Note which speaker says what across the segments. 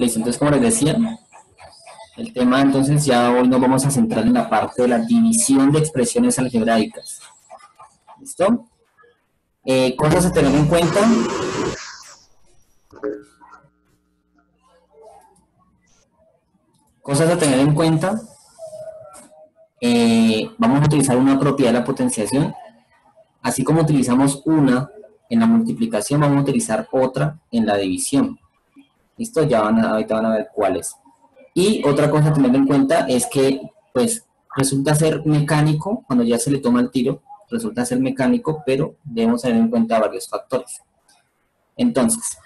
Speaker 1: Listo, entonces como les decía, el tema entonces ya hoy nos vamos a centrar en la parte de la división de expresiones algebraicas. ¿Listo? Cosas a tener en cuenta. Cosas a tener en cuenta. Vamos a utilizar una propiedad de la potenciación. Así como utilizamos una en la multiplicación, vamos a utilizar otra en la división. ¿Listo? Ahorita van a ver cuáles. Y otra cosa a tener en cuenta es que, pues, resulta ser mecánico, cuando ya se le toma el tiro, resulta ser mecánico, pero debemos tener en cuenta varios factores. Entonces,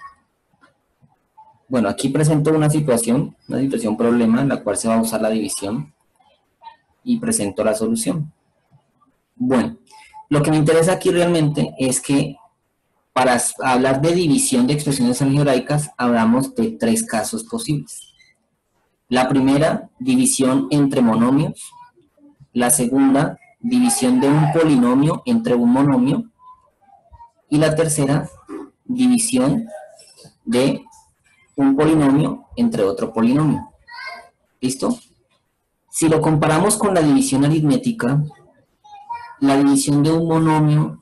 Speaker 1: bueno, aquí presento una situación problema en la cual se va a usar la división y presento la solución. Bueno, lo que me interesa aquí realmente es que para hablar de división de expresiones algebraicas, hablamos de tres casos posibles. La primera, división entre monomios. La segunda, división de un polinomio entre un monomio. Y la tercera, división de un polinomio entre otro polinomio. ¿Listo? Si lo comparamos con la división aritmética, la división de un monomio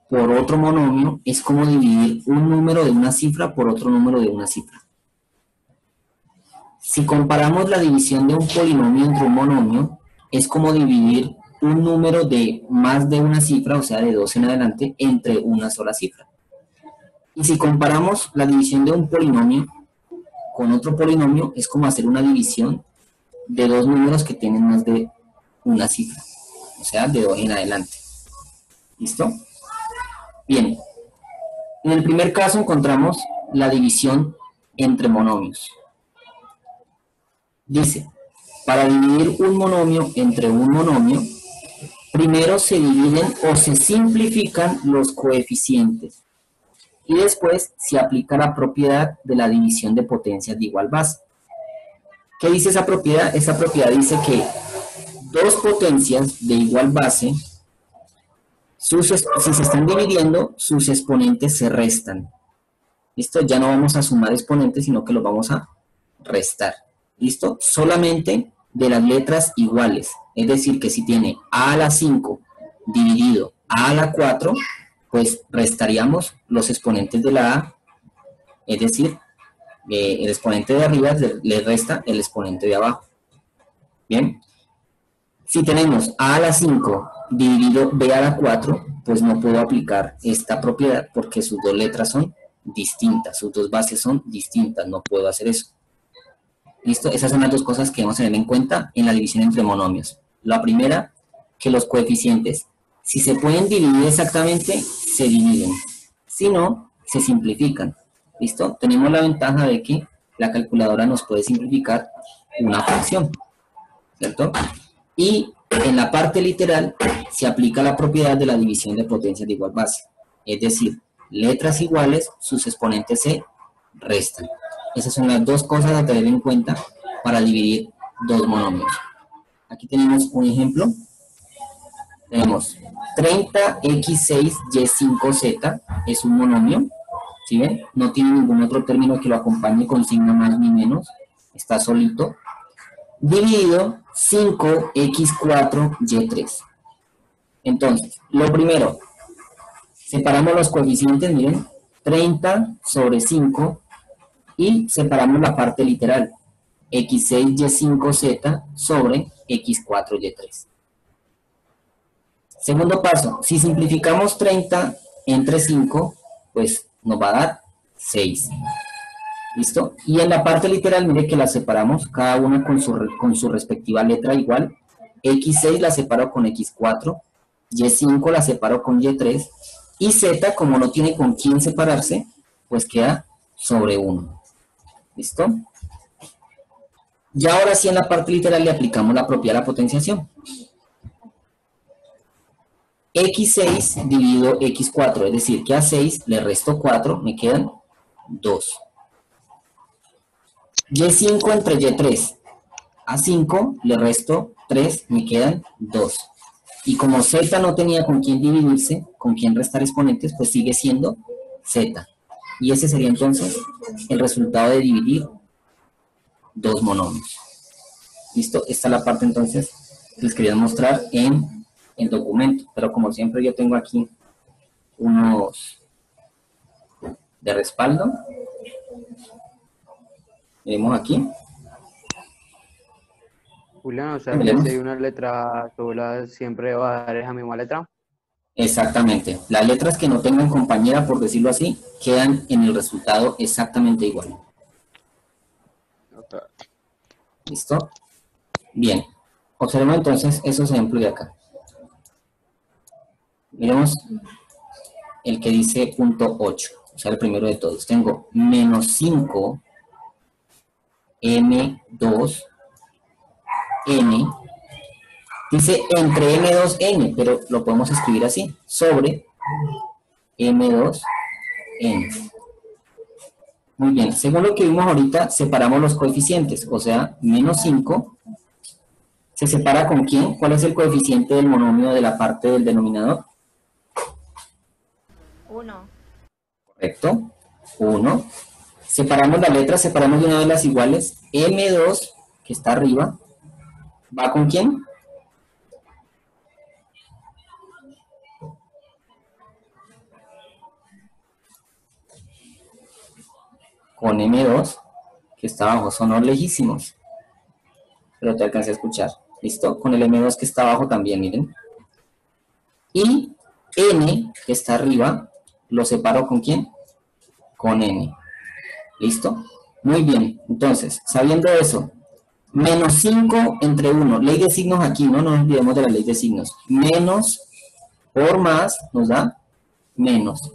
Speaker 1: por otro monomio es como dividir un número de una cifra por otro número de una cifra. Si comparamos la división de un polinomio entre un monomio, es como dividir un número de más de una cifra, o sea, de 2 en adelante, entre una sola cifra. Y si comparamos la división de un polinomio con otro polinomio, es como hacer una división de dos números que tienen más de una cifra, o sea, de 2 en adelante. ¿Listo? Bien. En el primer caso encontramos la división entre monomios. Dice, para dividir un monomio entre un monomio, primero se dividen o se simplifican los coeficientes y después se aplica la propiedad de la división de potencias de igual base. ¿Qué dice esa propiedad? Esa propiedad dice que dos potencias de igual base, si se están dividiendo, sus exponentes se restan. ¿Listo? Ya no vamos a sumar exponentes, sino que los vamos a restar. ¿Listo? Solamente de las letras iguales. Es decir, que si tiene a a la 5 dividido a la 4, pues restaríamos los exponentes de la a, es decir, el exponente de arriba le resta el exponente de abajo. Bien. Si tenemos a a la 5 dividido b a la 4, pues no puedo aplicar esta propiedad porque sus dos letras son distintas, sus dos bases son distintas, no puedo hacer eso. ¿Listo? Esas son las dos cosas que debemos tener en cuenta en la división entre monomios. La primera, que los coeficientes, si se pueden dividir exactamente, se dividen. Si no, se simplifican. ¿Listo? Tenemos la ventaja de que la calculadora nos puede simplificar una fracción, ¿cierto? Y en la parte literal se aplica la propiedad de la división de potencias de igual base. Es decir, letras iguales, sus exponentes se restan. Esas son las dos cosas a tener en cuenta para dividir dos monomios. Aquí tenemos un ejemplo. Tenemos 30x6y5z es un monomio. ¿Sí ven? No tiene ningún otro término que lo acompañe con signo más ni menos. Está solito. Dividido 5x4y3. Entonces, lo primero, separamos los coeficientes, miren, 30 sobre 5 y separamos la parte literal, x6y5z sobre x4y3. Segundo paso, si simplificamos 30 entre 5, pues nos va a dar 6. ¿Listo? Y en la parte literal, mire que la separamos, cada una con su respectiva letra igual. X6 la separo con X4, Y5 la separo con Y3, y Z, como no tiene con quién separarse, pues queda sobre 1. ¿Listo? Y ahora sí en la parte literal le aplicamos la propiedad de la potenciación. X6 dividido X4, es decir, que a 6 le resto 4, me quedan 2. Y5 entre Y3, a 5 le resto 3, me quedan 2. Y como Z no tenía con quién dividirse, con quién restar exponentes, pues sigue siendo Z. Y ese sería entonces el resultado de dividir dos monomios. ¿Listo? Esta es la parte entonces que les quería mostrar en el documento, pero como siempre yo tengo aquí unos de respaldo. Vemos aquí.
Speaker 2: Julián, o sea que si hay una letra sola, siempre va a dar esa misma letra.
Speaker 1: Exactamente. Las letras que no tengan compañera, por decirlo así, quedan en el resultado exactamente igual.
Speaker 2: Okay.
Speaker 1: ¿Listo? Bien. Observemos entonces esos ejemplos de acá. Miremos el que dice punto 8, o sea, el primero de todos. Tengo menos 5 M2 N. Dice entre M2N, pero lo podemos escribir así, sobre M2N. Muy bien, según lo que vimos ahorita, separamos los coeficientes, o sea, menos 5 se separa con ¿quién? ¿Cuál es el coeficiente del monomio de la parte del denominador?
Speaker 3: 1.
Speaker 1: Correcto, 1. Separamos las letras, separamos de una de las iguales. M2, que está arriba, ¿va con quién? Con M2, que está abajo, son lejísimos. Pero te alcancé a escuchar. ¿Listo? Con el M2 que está abajo también, miren. Y N, que está arriba, lo separo ¿con quién? Con N. ¿Listo? Muy bien. Entonces, sabiendo eso, menos 5 entre 1. Ley de signos aquí, no nos olvidemos de la ley de signos. Menos por más nos da menos.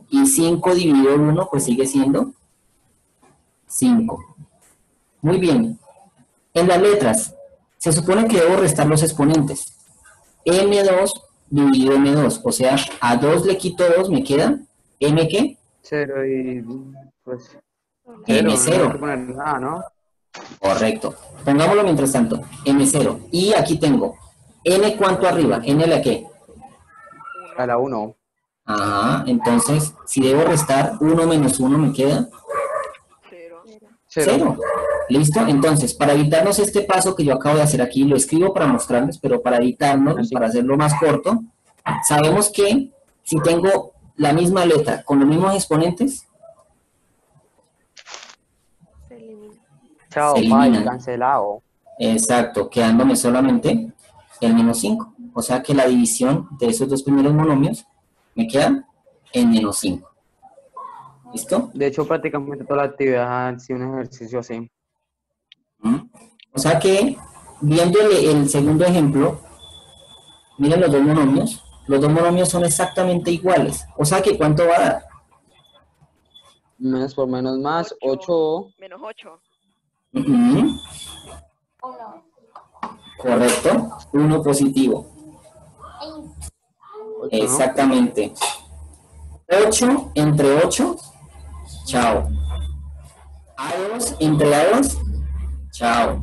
Speaker 1: Y 5 dividido 1, pues sigue siendo 5. Muy bien. En las letras, se supone que debo restar los exponentes. M2 dividido M2, o sea, a 2 le quito 2, me queda M ¿qué?
Speaker 2: 0 y pues 0, no hay que
Speaker 1: M0.
Speaker 2: poner nada, ¿no?
Speaker 1: Correcto. Pongámoslo mientras tanto, M0. Y aquí tengo, N ¿cuánto arriba? ¿N la qué?
Speaker 2: A la 1.
Speaker 1: Ajá, entonces, si debo restar 1 menos 1, me queda 0. ¿Listo? Entonces, para evitarnos este paso que yo acabo de hacer aquí, lo escribo para mostrarles, pero para evitarnos, para hacerlo más corto, sabemos que si tengo la misma letra con los mismos exponentes,
Speaker 3: Se elimina.
Speaker 2: Chao,
Speaker 1: se
Speaker 2: bye,
Speaker 1: eliminan.
Speaker 2: cancelado.
Speaker 1: Exacto, quedándome solamente el menos 5. O sea que la división de esos dos primeros monomios me queda en menos 5. ¿Listo?
Speaker 2: De hecho, prácticamente toda la actividad ha sido un ejercicio así.
Speaker 1: O sea que, viéndole el segundo ejemplo, miren los dos monomios son exactamente iguales. O sea que, ¿cuánto va a dar?
Speaker 2: Menos por menos más, 8.
Speaker 3: Menos 8.
Speaker 1: Correcto, 1 positivo.
Speaker 2: 8,
Speaker 1: Exactamente. 8 entre 8, chao. A2 entre A2, chao.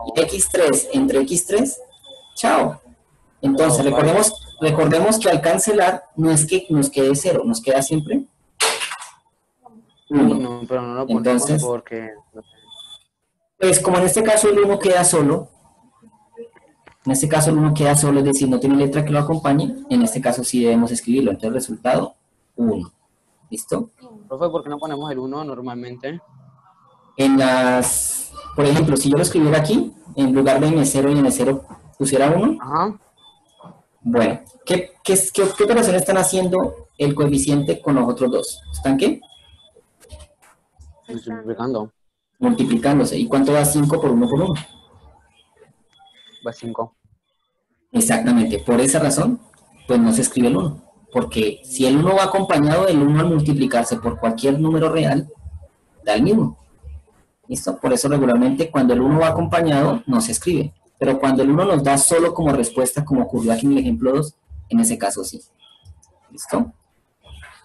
Speaker 1: Y X3 entre X3, chao. Entonces, recordemos que al cancelar no es que nos quede 0, nos queda siempre 1.
Speaker 2: No, pero no lo ponemos
Speaker 1: Entonces,
Speaker 2: porque...
Speaker 1: pues como en este caso el 1 queda solo, es decir, no tiene letra que lo acompañe, en este caso sí debemos escribirlo. Entonces, el resultado, 1. ¿Listo?
Speaker 2: Profe, ¿por qué no ponemos el 1 normalmente?
Speaker 1: Por ejemplo, si yo lo escribiera aquí, en lugar de M0 y M0 pusiera 1,
Speaker 2: Ajá.
Speaker 1: bueno, ¿qué operación están haciendo el coeficiente con los otros dos? ¿Están qué?
Speaker 2: Multiplicando.
Speaker 1: Multiplicándose. ¿Y cuánto da 5 por 1 por 1?
Speaker 2: Va 5.
Speaker 1: Exactamente. Por esa razón, pues no se escribe el 1. Porque si el 1 va acompañado del 1 al multiplicarse por cualquier número real, da el mismo. ¿Listo? Por eso regularmente cuando el 1 va acompañado no se escribe. Pero cuando el 1 nos da solo como respuesta, como ocurrió aquí en el ejemplo 2, en ese caso sí. ¿Listo?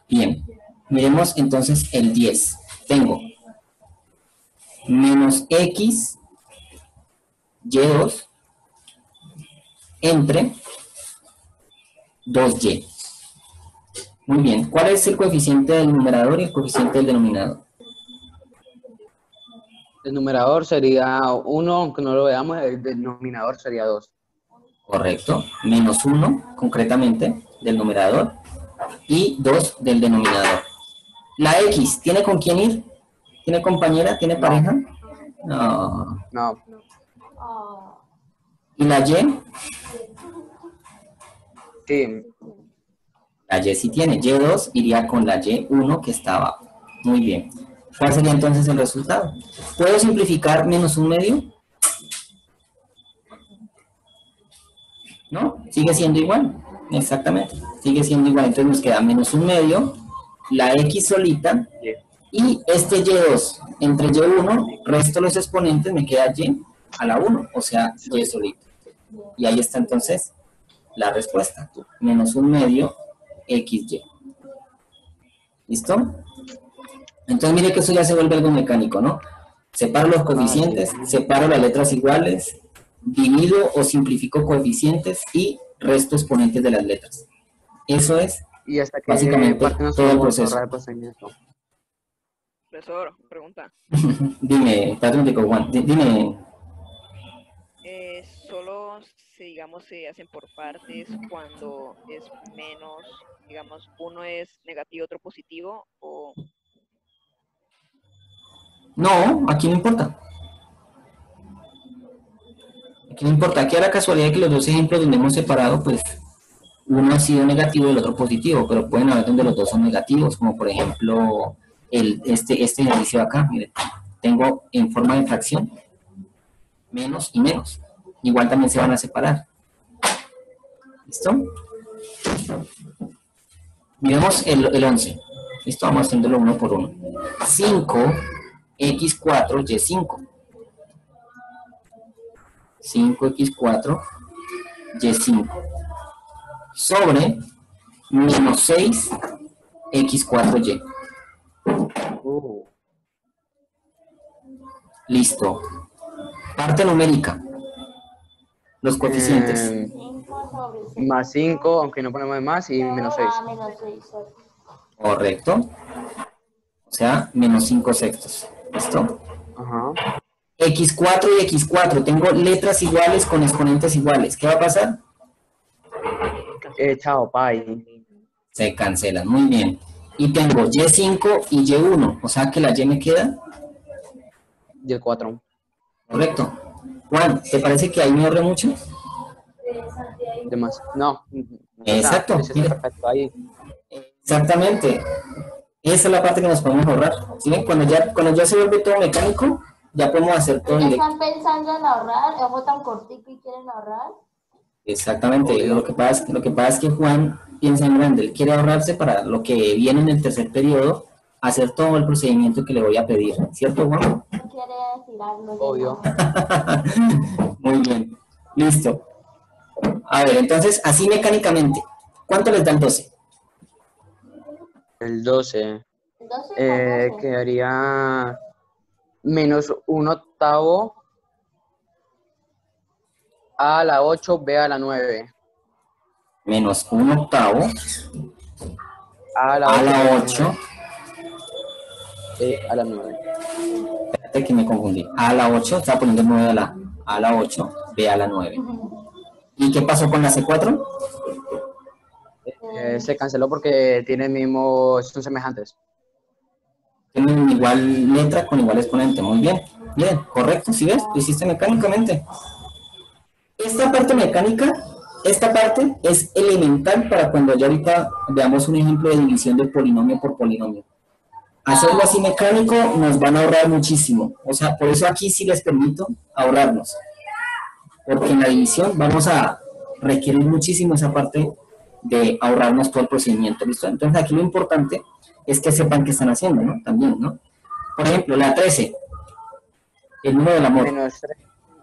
Speaker 1: Bien. Miremos entonces el 10. Tengo menos X Y2 entre 2Y. Muy bien. ¿Cuál es el coeficiente del numerador y el coeficiente del denominador?
Speaker 2: El numerador sería 1, aunque no lo veamos, el denominador sería 2.
Speaker 1: Correcto. Menos 1, concretamente, del numerador. Y 2 del denominador. La X, ¿tiene con quién ir? ¿Tiene compañera? ¿Tiene
Speaker 2: No,
Speaker 1: pareja? No.
Speaker 2: no.
Speaker 1: ¿Y la Y?
Speaker 2: Sí.
Speaker 1: La Y sí tiene. Y2 iría con la Y1 que está abajo. Muy bien. ¿Cuál sería entonces el resultado? ¿Puedo simplificar menos un medio? ¿No? Sigue siendo igual. Exactamente. Sigue siendo igual. Entonces nos queda menos un medio, la X solita, y este Y2 entre Y1, resto los exponentes, me queda Y a la 1, o sea, Y solito. Y ahí está entonces la respuesta. Menos un medio, XY. ¿Listo? Entonces mire que eso ya se vuelve algo mecánico, ¿no? Separo los coeficientes, separo las letras iguales, divido o simplifico coeficientes y resto exponentes de las letras. Eso es
Speaker 2: ¿Y hasta qué
Speaker 1: básicamente
Speaker 2: parte nos
Speaker 1: todo el
Speaker 2: podemos
Speaker 1: proceso.
Speaker 2: ahorrar el procedimiento?
Speaker 3: Profesor, pregunta.
Speaker 1: Dime, espérate, Juan, dime.
Speaker 3: Solo se, digamos, se hacen por partes cuando es menos, digamos, uno es negativo, otro positivo, o
Speaker 1: No, aquí no importa. Aquí no importa. Aquí a la casualidad de que los dos ejemplos donde hemos separado, pues uno ha sido negativo y el otro positivo, pero pueden haber donde los dos son negativos, como por ejemplo este ejercicio de acá. Miren, tengo en forma de fracción menos y menos. Igual también se van a separar. ¿Listo? Miremos el 11. Listo, vamos haciéndolo uno por uno. 5x4 y5. 5x4 y5 sobre menos 6x4y. Listo. Parte numérica. Los coeficientes.
Speaker 2: Más 5, aunque no ponemos más, y menos 6.
Speaker 1: Correcto. O sea, menos 5 sextos. ¿Listo?
Speaker 2: Ajá.
Speaker 1: X4 y X4. Tengo letras iguales con exponentes iguales. ¿Qué va a pasar?
Speaker 2: Chao, pai.
Speaker 1: Se cancelan. Muy bien. Y tengo Y5 y Y1. O sea que la Y me queda.
Speaker 2: Y4.
Speaker 1: Correcto. Juan, ¿te parece que ahí me ahorré mucho?
Speaker 2: De más. No.
Speaker 1: Exacto.
Speaker 2: O sea, perfecto, ahí.
Speaker 1: Exactamente. Esa es la parte que nos podemos ahorrar. ¿Sí? Cuando ya se vuelve todo mecánico, ya podemos hacer todo directo.
Speaker 4: ¿Están pensando en ahorrar? ¿Es tan cortico y quieren ahorrar?
Speaker 1: Exactamente. Lo que pasa es que Juan piensa en grande. Él quiere ahorrarse para lo que viene en el tercer periodo, hacer todo el procedimiento que le voy a pedir. ¿Cierto, Juan?
Speaker 4: Quiere tirarlo.
Speaker 2: Obvio.
Speaker 1: Muy bien. Listo. A ver, entonces, así mecánicamente, ¿cuánto les da el 12?
Speaker 2: El 12.
Speaker 4: ¿El 12?
Speaker 2: Quedaría menos 1/8 a la 8, b a la 9.
Speaker 1: Menos 1/8
Speaker 2: A la
Speaker 1: a
Speaker 2: 8,
Speaker 1: la 8.
Speaker 2: a la 9.
Speaker 1: Espérate que me confundí. A la 8, estaba poniendo 9 a la 8, B a la 9. ¿Y qué pasó con la C4?
Speaker 2: Se canceló porque tienen mismo, son semejantes.
Speaker 1: Tienen igual letra con igual exponente. Muy bien. Bien, correcto. ¿Sí ves? Lo hiciste mecánicamente. Esta parte mecánica, esta parte es elemental para cuando ya ahorita veamos un ejemplo de división de polinomio por polinomio. Hacerlo así mecánico nos van a ahorrar muchísimo. O sea, por eso aquí sí les permito ahorrarnos. Porque en la división vamos a requerir muchísimo esa parte de ahorrarnos todo el procedimiento. ¿Listo? Entonces aquí lo importante es que sepan qué están haciendo, ¿no? También, ¿no? Por ejemplo, la 13. El número del amor.
Speaker 2: Menos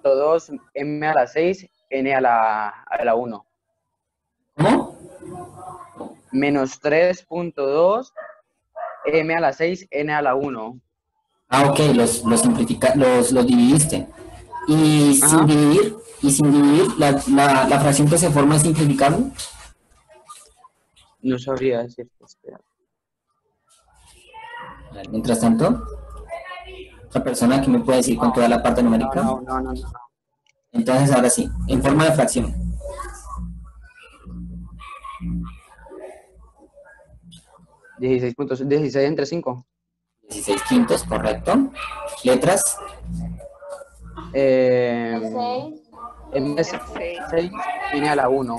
Speaker 2: 3.2 m a la 6, n a la 1.
Speaker 1: ¿Cómo?
Speaker 2: Menos 3.2 m a la 6, n a la 1.
Speaker 1: Ah, ok, los dividiste. Y sin dividir, la fracción que se forma es simplificable.
Speaker 2: No sabría decirte, espera.
Speaker 1: Mientras tanto, ¿La persona que me puede decir con toda la parte numérica?
Speaker 2: No.
Speaker 1: Entonces, ahora sí, en forma de fracción.
Speaker 2: ¿16 entre 5?
Speaker 1: 16 quintos, correcto. Letras,
Speaker 4: M6.
Speaker 2: M6 viene a la 1.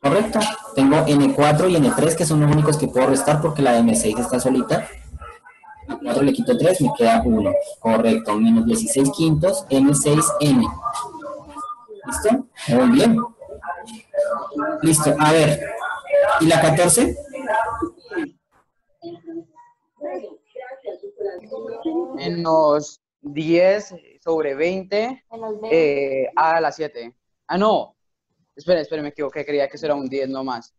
Speaker 1: correcto. Tengo N4 y N3 que son los únicos que puedo restar porque la M6 está solita. A 4 le quito 3, me queda 1. Correcto, menos 16 quintos, M6N. ¿Listo? Muy bien. Listo, a ver. ¿Y la 14?
Speaker 2: Menos 10 sobre 20
Speaker 4: Menos 20.
Speaker 2: a la 7. Ah, no. Espera, me equivoqué. Creía que eso era un 10 nomás.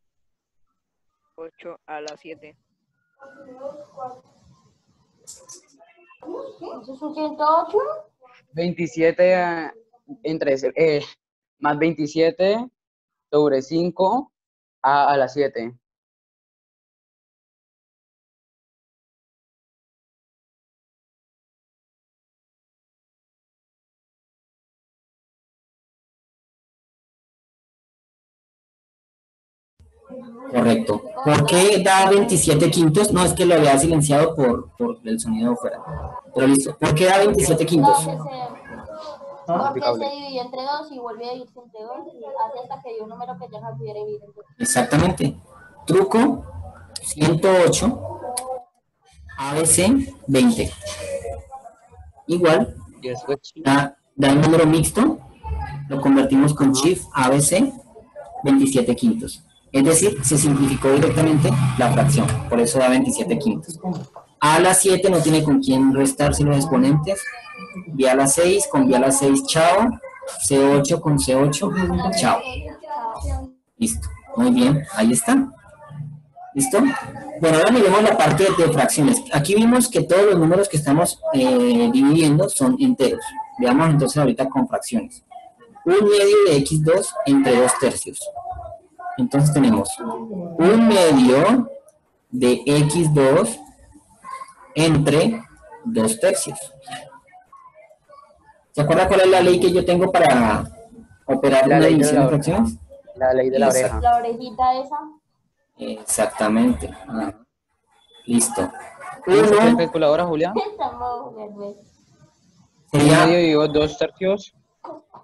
Speaker 3: 8 a la 7.
Speaker 4: ¿Eso es un 108?
Speaker 2: 27 más 27 sobre 5 a la 7.
Speaker 1: Correcto. ¿Por qué da 27 quintos? No, es que lo había silenciado por el sonido fuera. Pero listo. ¿Por qué da 27 quintos?
Speaker 4: Porque se dividió entre 2 y vuelve a dividirse entre 2 y hace hasta que dio un número que ya no pudiera dividir entre 2.
Speaker 1: Exactamente. Truco 108 ABC 20. Igual, da el número mixto, lo convertimos con shift ABC 27 quintos. Es decir, se simplificó directamente la fracción, por eso da 27 quintos. A la 7 no tiene con quién restarse los exponentes. B a la 6 con B a la 6, chao. C8 con C8, chao. Listo, muy bien, ahí está. ¿Listo? Bueno, ahora miremos la parte de fracciones. Aquí vimos que todos los números que estamos dividiendo son enteros. Veamos entonces ahorita con fracciones. 1 medio de x2 entre 2 tercios. Entonces tenemos 1 medio de x2 entre 2 tercios. ¿Se acuerda cuál es la ley que yo tengo para operar una división de fracciones?
Speaker 2: La ley de la oreja.
Speaker 4: La orejita esa.
Speaker 1: Exactamente. Listo.
Speaker 2: ¿Tienes
Speaker 1: 1
Speaker 2: calculadora, Julián?
Speaker 4: Estamos jugando.
Speaker 1: sería
Speaker 2: Medio y 2 tercios.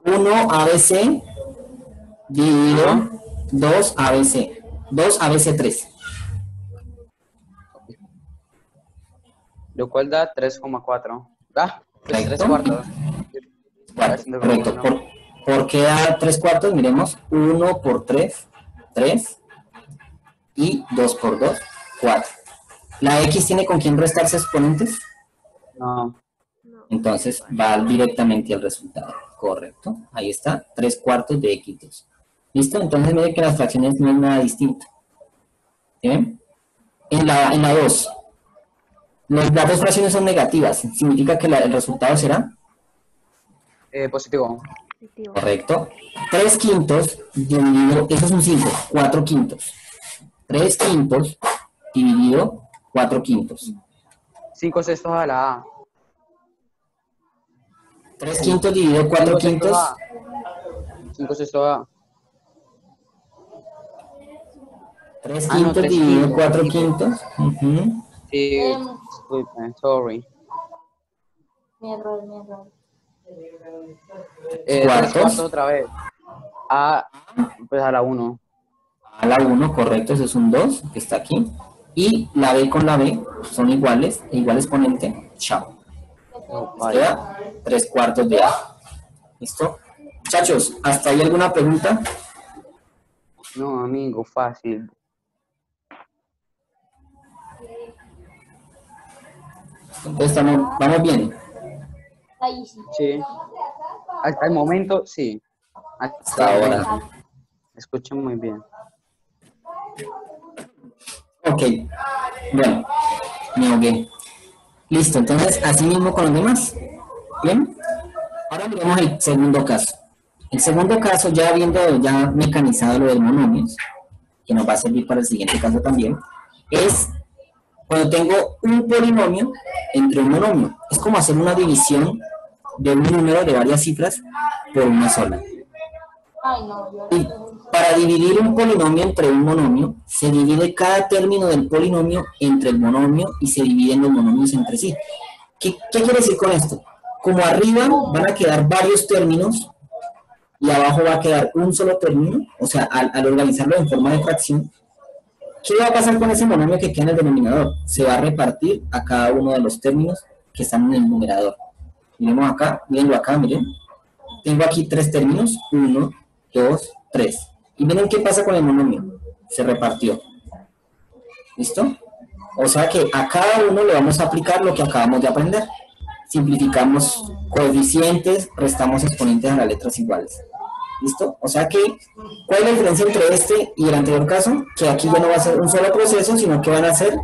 Speaker 1: 1 ABC dividido 2 ABC. 2 ABC 3.
Speaker 2: Lo cual da 3,4. ¿Da? 3
Speaker 1: Correcto.
Speaker 2: cuartos.
Speaker 1: Correcto. ¿Por qué da 3 cuartos? Miremos. 1 por 3, 3. Y 2 por 2, 4. ¿La X tiene con quién restarse exponentes?
Speaker 2: No.
Speaker 1: Entonces va directamente al resultado. Correcto. Ahí está. 3 cuartos de X2. ¿Listo? Entonces mire que las fracciones no es nada distinto. ¿Bien? En la 2. Las dos fracciones son negativas. ¿Significa que el resultado será?
Speaker 2: Positivo.
Speaker 1: Correcto. 3 quintos dividido, eso es un 5, 4 quintos. 3 quintos dividido 4 quintos.
Speaker 2: 5 sextos a la A.
Speaker 1: 3 quintos dividido 4 quintos.
Speaker 2: 5 sextos a A.
Speaker 1: 3
Speaker 2: Ah, no,
Speaker 1: quintos
Speaker 2: 3
Speaker 1: dividido
Speaker 2: quintos.
Speaker 1: 4 quintos.
Speaker 2: Sí, disculpen, sorry.
Speaker 4: Mi error.
Speaker 2: 3
Speaker 1: Cuartos.
Speaker 2: cuartos otra vez. A, pues a la 1.
Speaker 1: A la 1, correcto, eso es un 2, que está aquí. Y la B con la B son iguales, igual exponente, chao. Nos queda 3 cuartos de A. ¿Listo? Muchachos, ¿hasta ahí alguna pregunta?
Speaker 2: No, amigo, fácil.
Speaker 1: Entonces vamos bien.
Speaker 4: Ahí sí.
Speaker 2: Sí. Hasta el momento, sí.
Speaker 1: Hasta ahora.
Speaker 2: Escuchen muy bien.
Speaker 1: Ok. Bueno, me ahogué. Listo, entonces así mismo con los demás. Bien. Ahora miremos el segundo caso. El segundo caso, ya habiendo ya mecanizado lo del monomios, que nos va a servir para el siguiente caso también, es Cuando tengo un polinomio entre un monomio. Es como hacer una división de un número de varias cifras por una sola.
Speaker 4: Ay, no, yo
Speaker 1: Y para dividir un polinomio entre un monomio, se divide cada término del polinomio entre el monomio y se dividen los monomios entre sí. ¿Qué quiere decir con esto? Como arriba van a quedar varios términos y abajo va a quedar un solo término, o sea, al organizarlo en forma de fracción, ¿qué va a pasar con ese monomio que queda en el denominador? Se va a repartir a cada uno de los términos que están en el numerador. Miremos acá, mírenlo acá, miren. Tengo aquí tres términos, 1, 2, 3. Y miren qué pasa con el monomio. Se repartió. ¿Listo? O sea que a cada uno le vamos a aplicar lo que acabamos de aprender. Simplificamos coeficientes, restamos exponentes a las letras iguales. ¿Listo? O sea que, ¿cuál es la diferencia entre este y el anterior caso? Que aquí ya no va a ser un solo proceso, sino que van a ser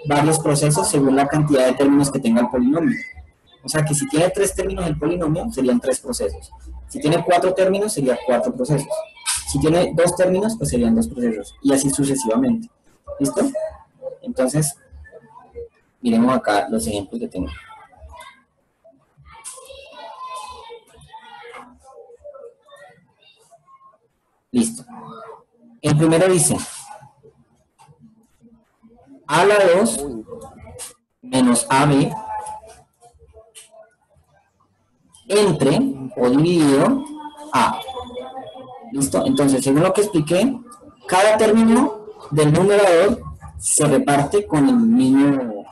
Speaker 1: varios procesos según la cantidad de términos que tenga el polinomio. O sea que si tiene 3 términos el polinomio, serían 3 procesos. Si tiene 4 términos, serían 4 procesos. Si tiene 2 términos, pues serían 2 procesos. Y así sucesivamente. ¿Listo? Entonces, miremos acá los ejemplos que tengo. Listo. El primero dice a a la 2 menos ab entre o dividido a. ¿Listo? Entonces, según lo que expliqué, cada término del numerador se reparte con el mismo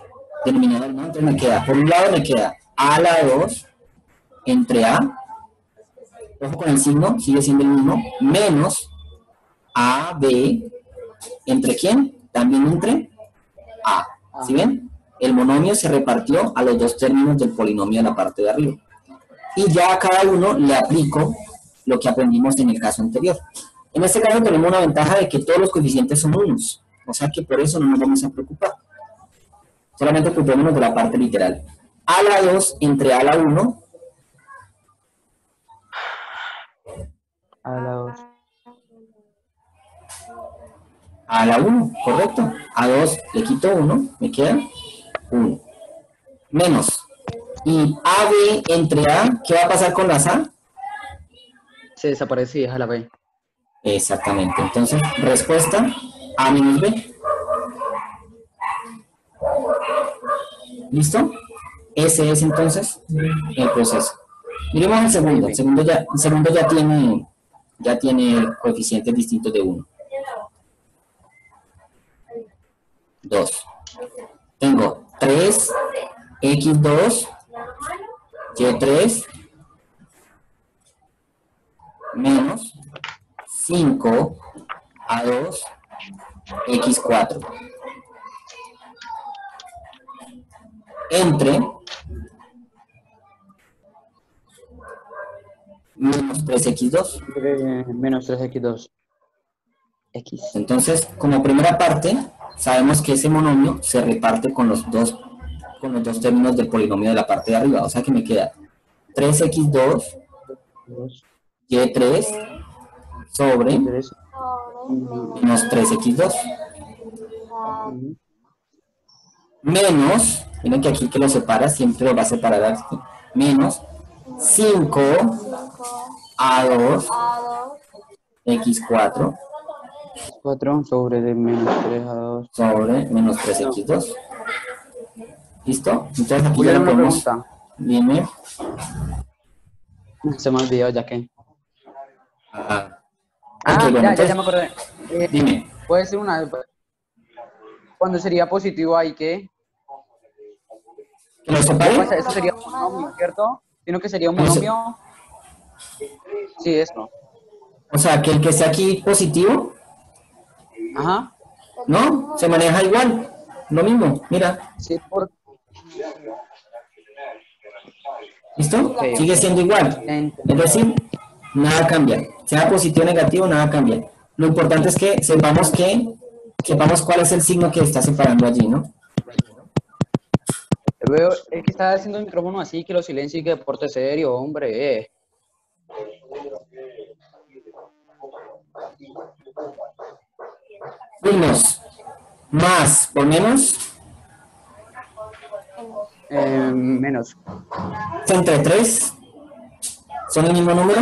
Speaker 1: denominador, ¿no? Entonces me queda, por un lado me queda a la 2 entre a, ojo con el signo, sigue siendo el mismo, menos a, b, ¿entre quién? También entre a. ¿Sí ven? El monomio se repartió a los dos términos del polinomio de la parte de arriba. Y ya a cada uno le aplico lo que aprendimos en el caso anterior. En este caso tenemos una ventaja de que todos los coeficientes son unos. O sea que por eso no nos vamos a preocupar. Solamente ocupémonos de la parte literal. A la 2 entre a la 1.
Speaker 2: A la 2.
Speaker 1: A la 1, correcto. A 2 le quito 1, me queda 1. Menos. Y AB entre A, ¿qué va a pasar con las A?
Speaker 2: Se desaparece y deja la B.
Speaker 1: Exactamente. Entonces, respuesta A menos B. ¿Listo? Ese es entonces el proceso. Miremos el segundo. El segundo ya tiene coeficientes distintos de 1. 2. Tengo 3, x2, y3, menos 5, a2, x4. Entre menos 3x2.
Speaker 2: Menos 3x2. X.
Speaker 1: Entonces, como primera parte, sabemos que ese monomio se reparte con los dos términos del polinomio de la parte de arriba. O sea que me queda 3x2, y3 sobre menos 3x2. Menos, miren que aquí que lo separa, siempre lo va a separar aquí, menos 5 a2 x4
Speaker 2: 4 sobre de menos 3 a 2.
Speaker 1: sobre menos 3x2. ¿Listo? Entonces aquí ya
Speaker 2: Una
Speaker 1: lo podemos...
Speaker 2: pregunta.
Speaker 1: Dime.
Speaker 2: Se me olvidó ya que.
Speaker 1: Ok, bueno,
Speaker 2: ya
Speaker 1: entonces,
Speaker 2: me acordé.
Speaker 1: dime.
Speaker 2: Puede ser una. Cuando sería positivo ahí que.
Speaker 1: ¿Que lo
Speaker 2: ¿Qué
Speaker 1: separe?
Speaker 2: pasa? Eso sería un monomio, ¿cierto? Sino que sería un monomio. Sí, eso.
Speaker 1: O sea, que el que esté aquí positivo,
Speaker 2: Ajá.
Speaker 1: ¿no? Se maneja igual. Lo mismo, mira.
Speaker 2: Sí, por.
Speaker 1: ¿Listo?
Speaker 2: Ok.
Speaker 1: Sigue siendo igual. Es decir, nada cambia. Sea positivo o negativo, nada cambia. Lo importante es que sepamos cuál es el signo que está separando allí, ¿no?
Speaker 2: Veo, es que está haciendo el micrófono así, que lo silencio y que porte serio, hombre.
Speaker 1: Signos más por menos
Speaker 2: Menos.
Speaker 1: Entre 3 son el mismo número.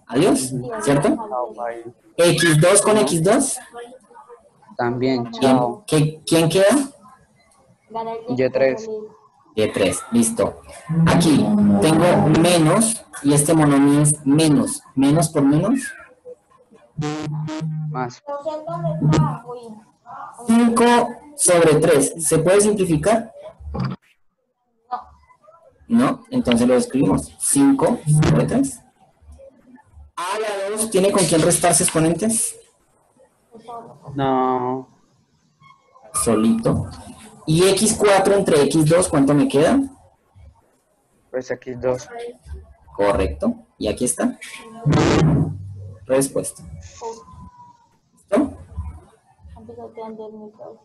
Speaker 1: Adiós, ¿cierto? X2 con X2.
Speaker 2: También, chao.
Speaker 1: ¿Quién queda?
Speaker 4: Gana el
Speaker 2: Y3.
Speaker 1: Y3, listo. Aquí tengo menos y este monomio es menos. Menos por menos.
Speaker 2: Más.
Speaker 4: No sé dónde está, uy.
Speaker 1: 5 sobre 3. ¿Se puede simplificar? No, entonces lo escribimos. 5 sobre 3. A la 2 tiene con quién restarse exponentes.
Speaker 2: No.
Speaker 1: Solito. Y X4 entre X2, ¿cuánto me queda?
Speaker 2: Pues aquí 2.
Speaker 1: Correcto. Y aquí está. Respuesta. ¿Listo?
Speaker 4: Empezó a tener mi cabeza.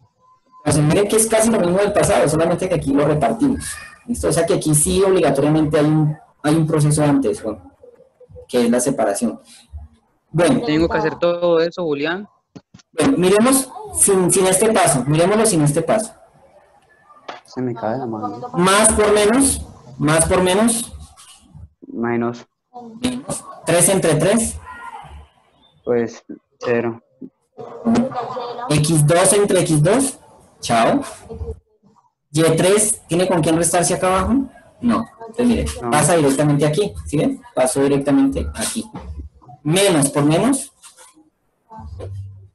Speaker 1: Entonces, miren que es casi lo mismo del pasado, solamente que aquí lo repartimos. ¿Listo? O sea que aquí sí obligatoriamente hay un proceso antes, bueno, que es la separación. Bueno,
Speaker 2: Tengo que hacer todo eso, Julián.
Speaker 1: miremos sin este paso, miremoslo sin este paso.
Speaker 2: Se me cae la mano.
Speaker 1: Más por menos, más por menos,
Speaker 2: Menos.
Speaker 1: menos. 3 entre 3,
Speaker 2: Pues 0.
Speaker 1: X2 entre X2, chao. Y3, ¿tiene con quién restarse acá abajo? No. Entonces, mire,
Speaker 2: No.
Speaker 1: pasa directamente aquí, ¿sí ven? Pasó directamente aquí. Menos por menos,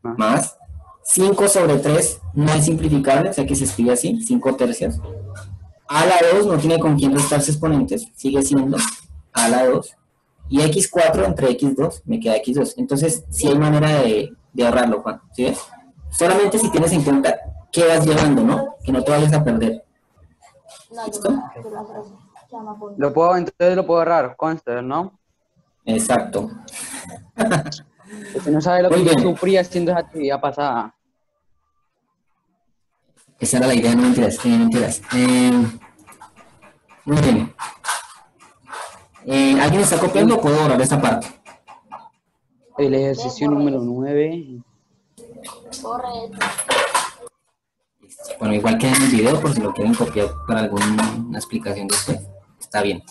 Speaker 1: más. 5 sobre 3 no es simplificable, o sea que se escribe así, 5 tercios. A la 2 no tiene con quién restarse exponentes, sigue siendo a la 2. Y X4 entre X2 me queda X2. Entonces, sí hay manera de ahorrarlo, Juan, ¿sí ves? Solamente si tienes en cuenta qué vas llevando, ¿no? Que no te vayas a perder. ¿Listo?
Speaker 2: Entonces lo puedo ahorrar, consta, ¿no?
Speaker 1: Exacto.
Speaker 2: Usted no sabe lo
Speaker 1: Muy
Speaker 2: que yo
Speaker 1: bien.
Speaker 2: sufrí haciendo esa actividad pasada.
Speaker 1: Esa era la idea, no mentiras. Mentiras. Muy bien. ¿Alguien está copiando o puedo borrar esta parte?
Speaker 2: El ejercicio número 9.
Speaker 4: Corre esto.
Speaker 1: Bueno, igual queda en el video por si lo quieren copiar para alguna explicación después. Está bien.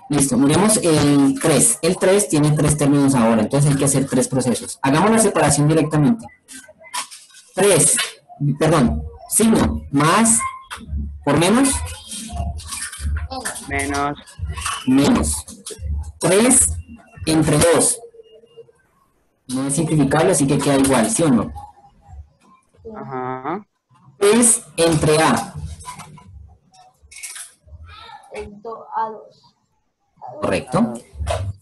Speaker 1: Listo, miremos el 3. El 3 tiene 3 términos ahora, entonces hay que hacer 3 procesos. Hagamos la separación directamente. 3, perdón, signo, más, por menos,
Speaker 2: Menos.
Speaker 1: menos. 3 entre 2. No es simplificable, así que queda igual, ¿sí o no?
Speaker 2: Ajá.
Speaker 1: 3 entre A,
Speaker 4: A2.
Speaker 1: correcto.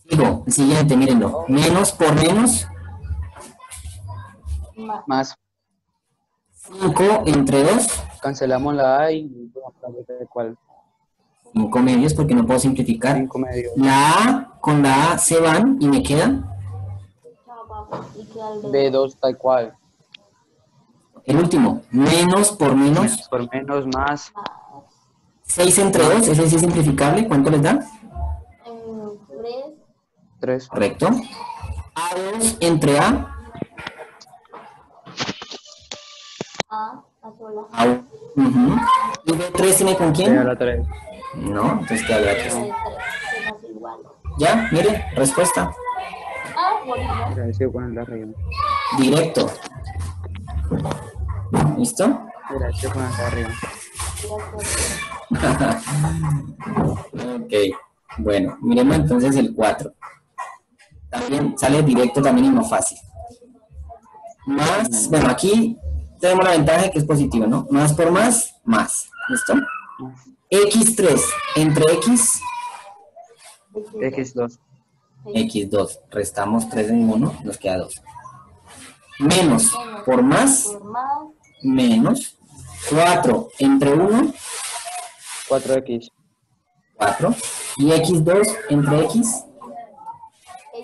Speaker 1: Sigo, el siguiente, mírenlo. Menos por menos,
Speaker 2: Más.
Speaker 1: 5 entre 2,
Speaker 2: Cancelamos la A y ¿cuál?
Speaker 1: 5 medios porque no puedo simplificar.
Speaker 2: 5 medios.
Speaker 1: La A con la A se van y me queda
Speaker 4: Y queda el
Speaker 2: B2 tal cual.
Speaker 1: el último. Menos por menos,
Speaker 2: Por menos, más.
Speaker 1: 6 entre 2, ese sí es simplificable. ¿Cuánto les da?
Speaker 4: 3.
Speaker 2: 3.
Speaker 1: Correcto. A2 entre A,
Speaker 4: A sola.
Speaker 1: A. Ujú. ¿Y B3 tiene con
Speaker 2: A
Speaker 1: quién?
Speaker 2: la 3.
Speaker 1: No, entonces queda B3.
Speaker 4: 3. Es igual.
Speaker 1: Ya, mire, respuesta.
Speaker 4: Bonito.
Speaker 2: Agradecido con la arriba.
Speaker 1: Directo. ¿Listo?
Speaker 2: Agradecido con la arriba.
Speaker 1: Ok, bueno, miremos entonces el 4. También sale directo, también es más fácil. Más, bueno, aquí tenemos la ventaja de que es positivo, ¿no? Más por más, más. ¿Listo? X3 entre X,
Speaker 2: X2.
Speaker 1: X2. Restamos 3 en 1, nos queda 2. Menos por más,
Speaker 4: Por más.
Speaker 1: menos. 4 entre 1,
Speaker 2: 4X.
Speaker 1: 4. Y X2 entre X,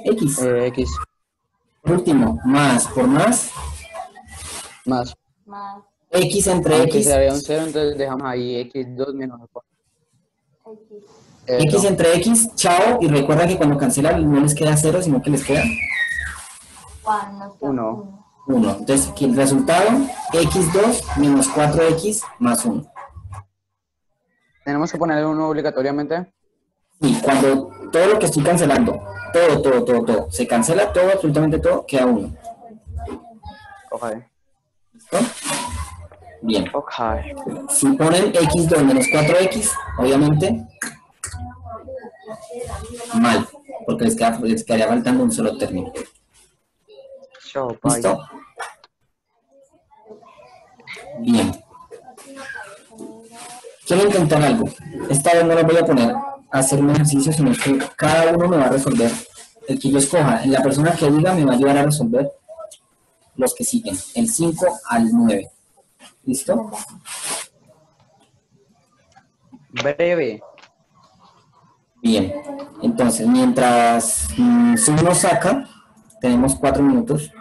Speaker 1: X.
Speaker 2: X.
Speaker 1: Por último, más por más,
Speaker 2: Más.
Speaker 4: Más.
Speaker 1: X entre
Speaker 2: Aunque
Speaker 1: X,
Speaker 2: se había un 0, entonces dejamos ahí X2 menos 4.
Speaker 4: X.
Speaker 1: X entre X, chao, y recuerda que cuando cancelan no les queda 0, sino que les queda
Speaker 4: Juan, nos queda
Speaker 2: 1.
Speaker 1: 1. Entonces, aquí el resultado, X2 menos 4X más 1.
Speaker 2: ¿Tenemos que ponerle uno obligatoriamente?
Speaker 1: Y cuando todo lo que estoy cancelando, todo, se cancela todo, absolutamente todo, queda 1.
Speaker 2: Ok.
Speaker 1: ¿Listo? Bien.
Speaker 2: Ok.
Speaker 1: Si ponen x2 menos 4x, obviamente, mal, porque les quedaría faltando un solo término.
Speaker 2: Yo, bye.
Speaker 1: ¿Listo? Bien. Quiero intentar algo. Esta vez no les voy a poner a hacer un ejercicio, sino que cada uno me va a resolver el que yo escoja. La persona que diga me va a ayudar a resolver los que siguen, el 5 al 9. ¿Listo?
Speaker 2: Breve.
Speaker 1: Bien. Entonces, mientras si uno saca, tenemos 4 minutos.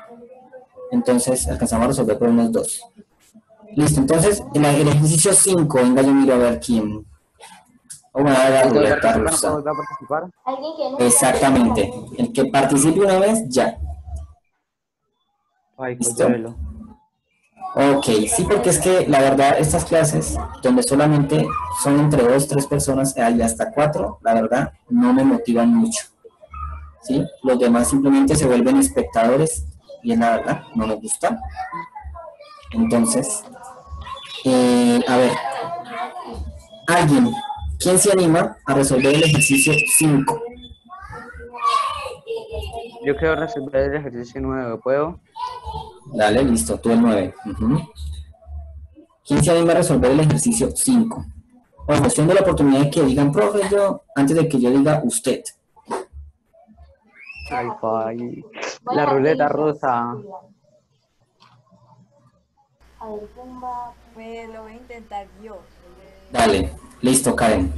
Speaker 1: Entonces, alcanzamos a resolver por unos 2. Listo, entonces, el ejercicio 5, venga, yo miro a ver quién. Vamos a ver la ruleta rusa.
Speaker 2: ¿Puedo participar?
Speaker 4: Alguien que nunca
Speaker 1: Exactamente. El que participe una vez, ya.
Speaker 2: Ay,
Speaker 1: ¿Listo?
Speaker 2: cóllelo.
Speaker 1: Ok, sí, porque es que la verdad, estas clases, donde solamente son entre 2, 3 personas y hasta 4, la verdad, no me motivan mucho. ¿Sí? Los demás simplemente se vuelven espectadores y la verdad, no me gusta. Entonces, a ver, alguien, ¿quién se anima a resolver el ejercicio 5?
Speaker 2: Yo quiero resolver el ejercicio 9, ¿puedo?
Speaker 1: Dale, listo, tú el 9. ¿Quién se anima a resolver el ejercicio 5? Ojo, estoy dando la oportunidad de que digan, profe, yo, antes de que yo diga usted.
Speaker 2: Ay, bye.
Speaker 4: Voy
Speaker 2: La
Speaker 4: a
Speaker 2: ruleta
Speaker 4: revisar.
Speaker 2: rusa.
Speaker 4: A ver, tumba.
Speaker 5: Pues lo voy a intentar yo.
Speaker 1: Dale, listo, Karen.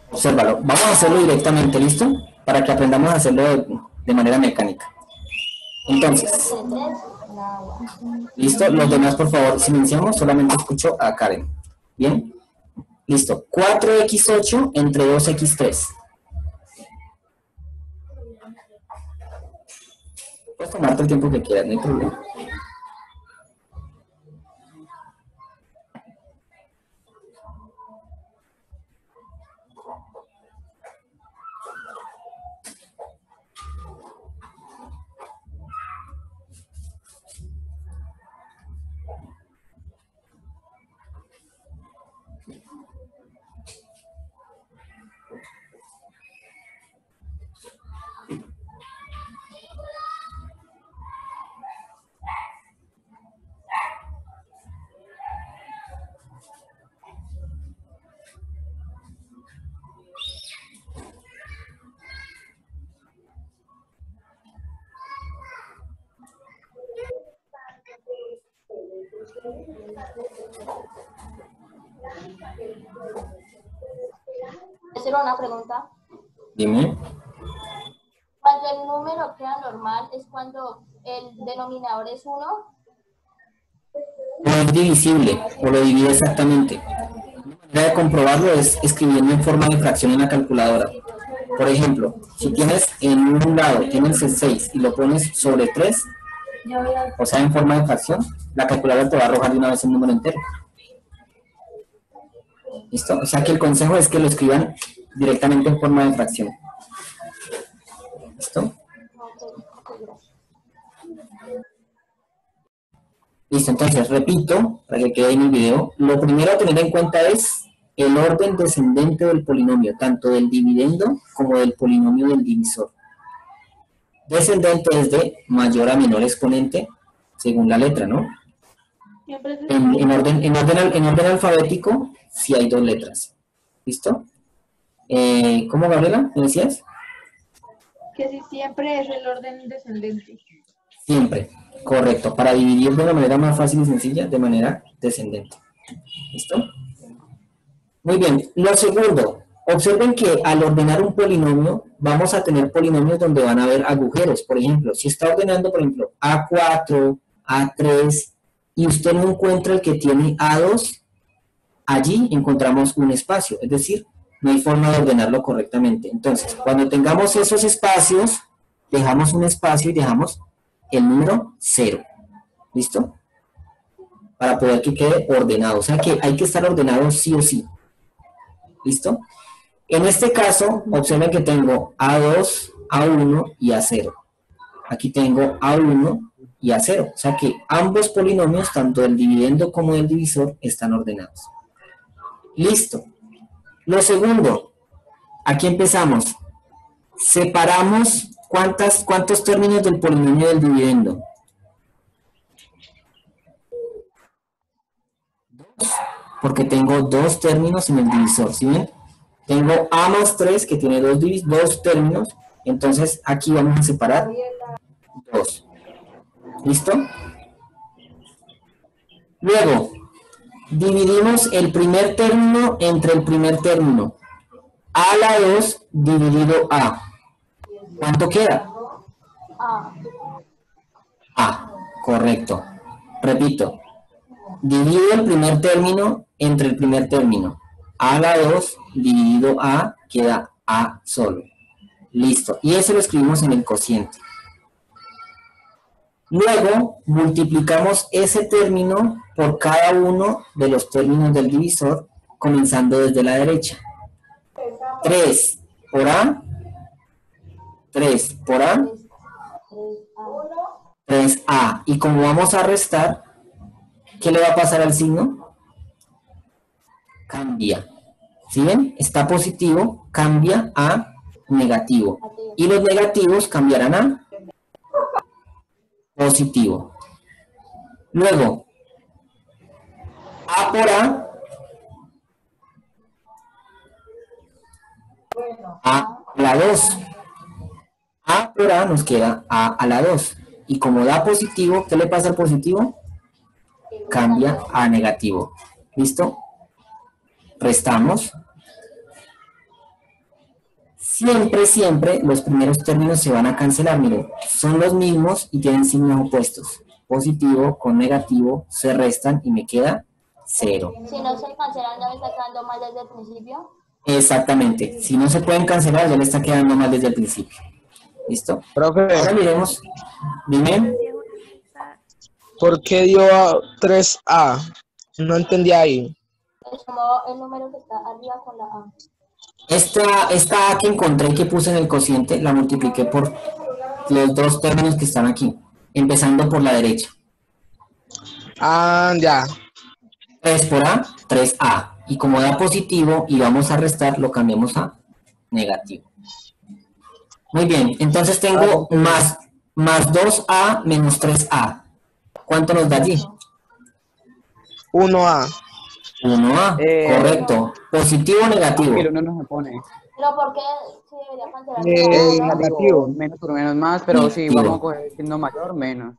Speaker 1: Obsérvalo. Vamos a hacerlo directamente, ¿listo? Para que aprendamos a hacerlo de manera mecánica. Entonces,
Speaker 4: De 3, nada.
Speaker 1: ¿listo? Los demás, por favor, silenciamos. Solamente escucho a Karen. ¿Bien? Listo. 4x8 entre 2x3. Puedes tomarte el tiempo que quieras, no hay problema.
Speaker 4: Hacer una pregunta.
Speaker 1: Dime.
Speaker 4: Cuando el número queda normal es cuando el denominador es 1.
Speaker 1: No es divisible, o lo divide exactamente. Una manera de comprobarlo es escribiendo en forma de fracción en la calculadora. Por ejemplo, si tienes en un lado, tienes el 6 y lo pones sobre 3, o sea, en forma de fracción, la calculadora te va a arrojar de una vez el número entero. ¿Listo? O sea que el consejo es que lo escriban directamente en forma de fracción. ¿Listo? Listo, entonces repito, para que quede en el video, lo primero a tener en cuenta es el orden descendente del polinomio, tanto del dividendo como del polinomio del divisor. Descendente es de mayor a menor exponente, según la letra, ¿no? En orden alfabético, sí hay 2 letras. ¿Listo? ¿Cómo, Gabriela? ¿Me decías?
Speaker 6: Que si siempre es el orden descendente.
Speaker 1: Siempre, correcto. Para dividir de una manera más fácil y sencilla, de manera descendente. ¿Listo? Muy bien. Lo segundo, observen que al ordenar un polinomio, vamos a tener polinomios donde van a haber agujeros. Por ejemplo, si está ordenando, por ejemplo, A4, A3, y usted no encuentra el que tiene A2, allí encontramos un espacio. Es decir, no hay forma de ordenarlo correctamente. Entonces, cuando tengamos esos espacios, dejamos un espacio y dejamos el número 0. ¿Listo? Para poder que quede ordenado. O sea que hay que estar ordenado sí o sí. ¿Listo? En este caso, observen que tengo A2, A1 y A0. Aquí tengo A1 y A0. O sea que ambos polinomios, tanto el dividendo como el divisor, están ordenados. Listo. Lo segundo, aquí empezamos. Separamos ¿cuántos términos del polinomio del dividendo? 2, porque tengo 2 términos en el divisor, ¿sí ven? Tengo A más 3 que tiene 2 términos, entonces aquí vamos a separar 2. ¿Listo? Luego, dividimos el primer término entre el primer término. A a la 2 dividido A. ¿Cuánto queda? A, correcto. Repito. Divido el primer término entre el primer término. A a la 2 dividido A queda A solo. Listo. Y eso lo escribimos en el cociente. Luego multiplicamos ese término por cada uno de los términos del divisor, comenzando desde la derecha. 3 por A, 3 por A, 3A. Y como vamos a restar, ¿qué le va a pasar al signo? Cambia. ¿Sí ven? Está positivo, cambia a negativo. Y los negativos cambiarán a positivo. Luego, A por A a la 2. A por A nos queda A a la 2. Y como da positivo, ¿qué le pasa al positivo? Cambia a negativo. ¿Listo? Restamos. Siempre los primeros términos se van a cancelar. Miren, son los mismos y tienen signos opuestos. Positivo con negativo se restan y me queda 0.
Speaker 4: Si no se cancelan, ¿no me está quedando mal desde el principio?
Speaker 1: Exactamente. Si no se pueden cancelar, ya le está quedando mal desde el principio. ¿Listo?
Speaker 7: Profe,
Speaker 1: Ahora miremos. Dime.
Speaker 7: ¿por qué dio 3A? No entendí ahí.
Speaker 4: Es como el número que está arriba con la A.
Speaker 1: Esta A que encontré y que puse en el cociente, la multipliqué por los 2 términos que están aquí, empezando por la derecha.
Speaker 7: Ah, ya.
Speaker 1: 3 por A, 3A. Y como da positivo y vamos a restar, lo cambiamos a negativo. Muy bien, entonces tengo más 2A menos 3A. ¿Cuánto nos da allí?
Speaker 7: 1A.
Speaker 1: 1A, correcto. ¿Positivo o negativo?
Speaker 2: Pero no se pone.
Speaker 4: Pero ¿por qué se debería cancelar?
Speaker 7: Negativo.
Speaker 2: Menos por menos más, pero sí,
Speaker 1: Negativo.
Speaker 2: vamos a coger siendo mayor, menos.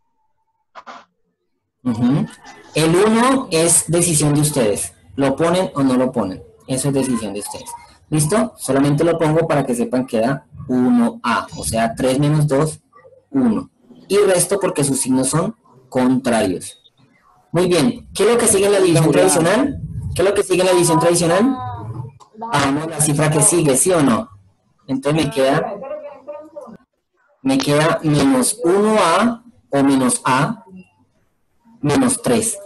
Speaker 1: Ujú. El 1 es decisión de ustedes. ¿Lo ponen o no lo ponen? Eso es decisión de ustedes. ¿Listo? Solamente lo pongo para que sepan que da 1A. O sea, 3 menos 2, 1. Y resto porque sus signos son contrarios. Muy bien. ¿Qué es lo que sigue en la división tradicional? ¿Qué es lo que sigue en la división tradicional? Bajamos la cifra que sigue, ¿sí o no? Entonces me queda menos 1A o menos A menos 3.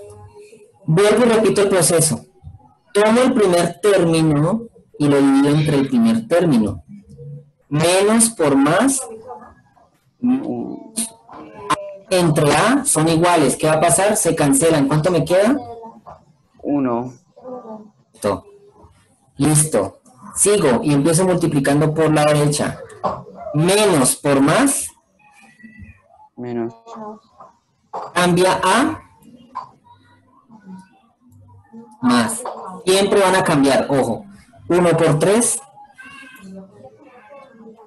Speaker 1: Vuelvo y repito el proceso. Tomo el primer término y lo divido entre el primer término. Menos por más entre A son iguales. ¿Qué va a pasar? Se cancelan. ¿Cuánto me queda?
Speaker 2: 1.
Speaker 1: Listo. Listo. Sigo y empiezo multiplicando por la derecha. Menos por más
Speaker 2: Menos.
Speaker 1: cambia a más. Siempre van a cambiar, ojo. 1 por 3,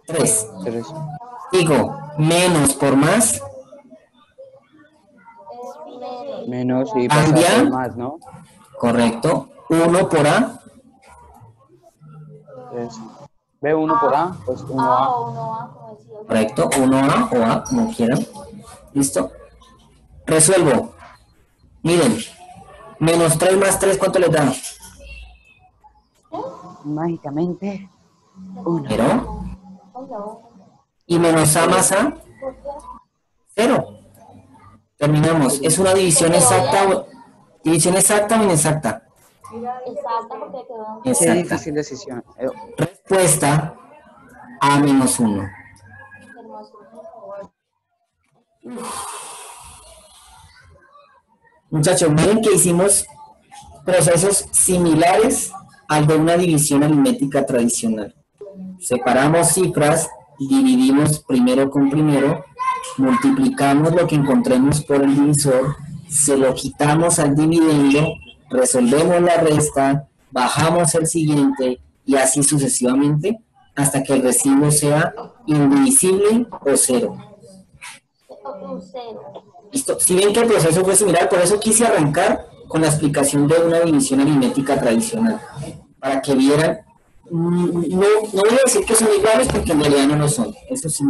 Speaker 1: 3.
Speaker 2: 3.
Speaker 1: Digo, menos por más,
Speaker 2: Menos y
Speaker 1: Cambia.
Speaker 2: pasar por más, ¿no?
Speaker 1: correcto. 1 por A,
Speaker 2: 3. Ve 1 por A, pues 1A.
Speaker 4: O 1A, como decía.
Speaker 1: correcto. 1A o A, como quieran. ¿Listo? Resuelvo. Miren, menos 3 más 3, ¿cuánto les da?
Speaker 2: Mágicamente, 1.
Speaker 1: Cero. Y menos A más A, 0. Terminamos. ¿Es una división exacta o inexacta?
Speaker 4: Exacta, porque quedó.
Speaker 2: Qué
Speaker 1: Exacta.
Speaker 2: difícil decisión.
Speaker 1: Respuesta A menos 1.
Speaker 4: Hermoso.
Speaker 1: Muchachos, miren que hicimos procesos similares al de una división aritmética tradicional. Separamos cifras, dividimos primero con primero, multiplicamos lo que encontremos por el divisor, se lo quitamos al dividendo, resolvemos la resta, bajamos el siguiente y así sucesivamente hasta que el residuo sea indivisible o cero.
Speaker 4: Un cero.
Speaker 1: ¿Listo? Si ven que el proceso fue similar, por eso quise arrancar con la explicación de una división aritmética tradicional, para que vieran, no voy a decir que son iguales porque en realidad no lo son, eso sí,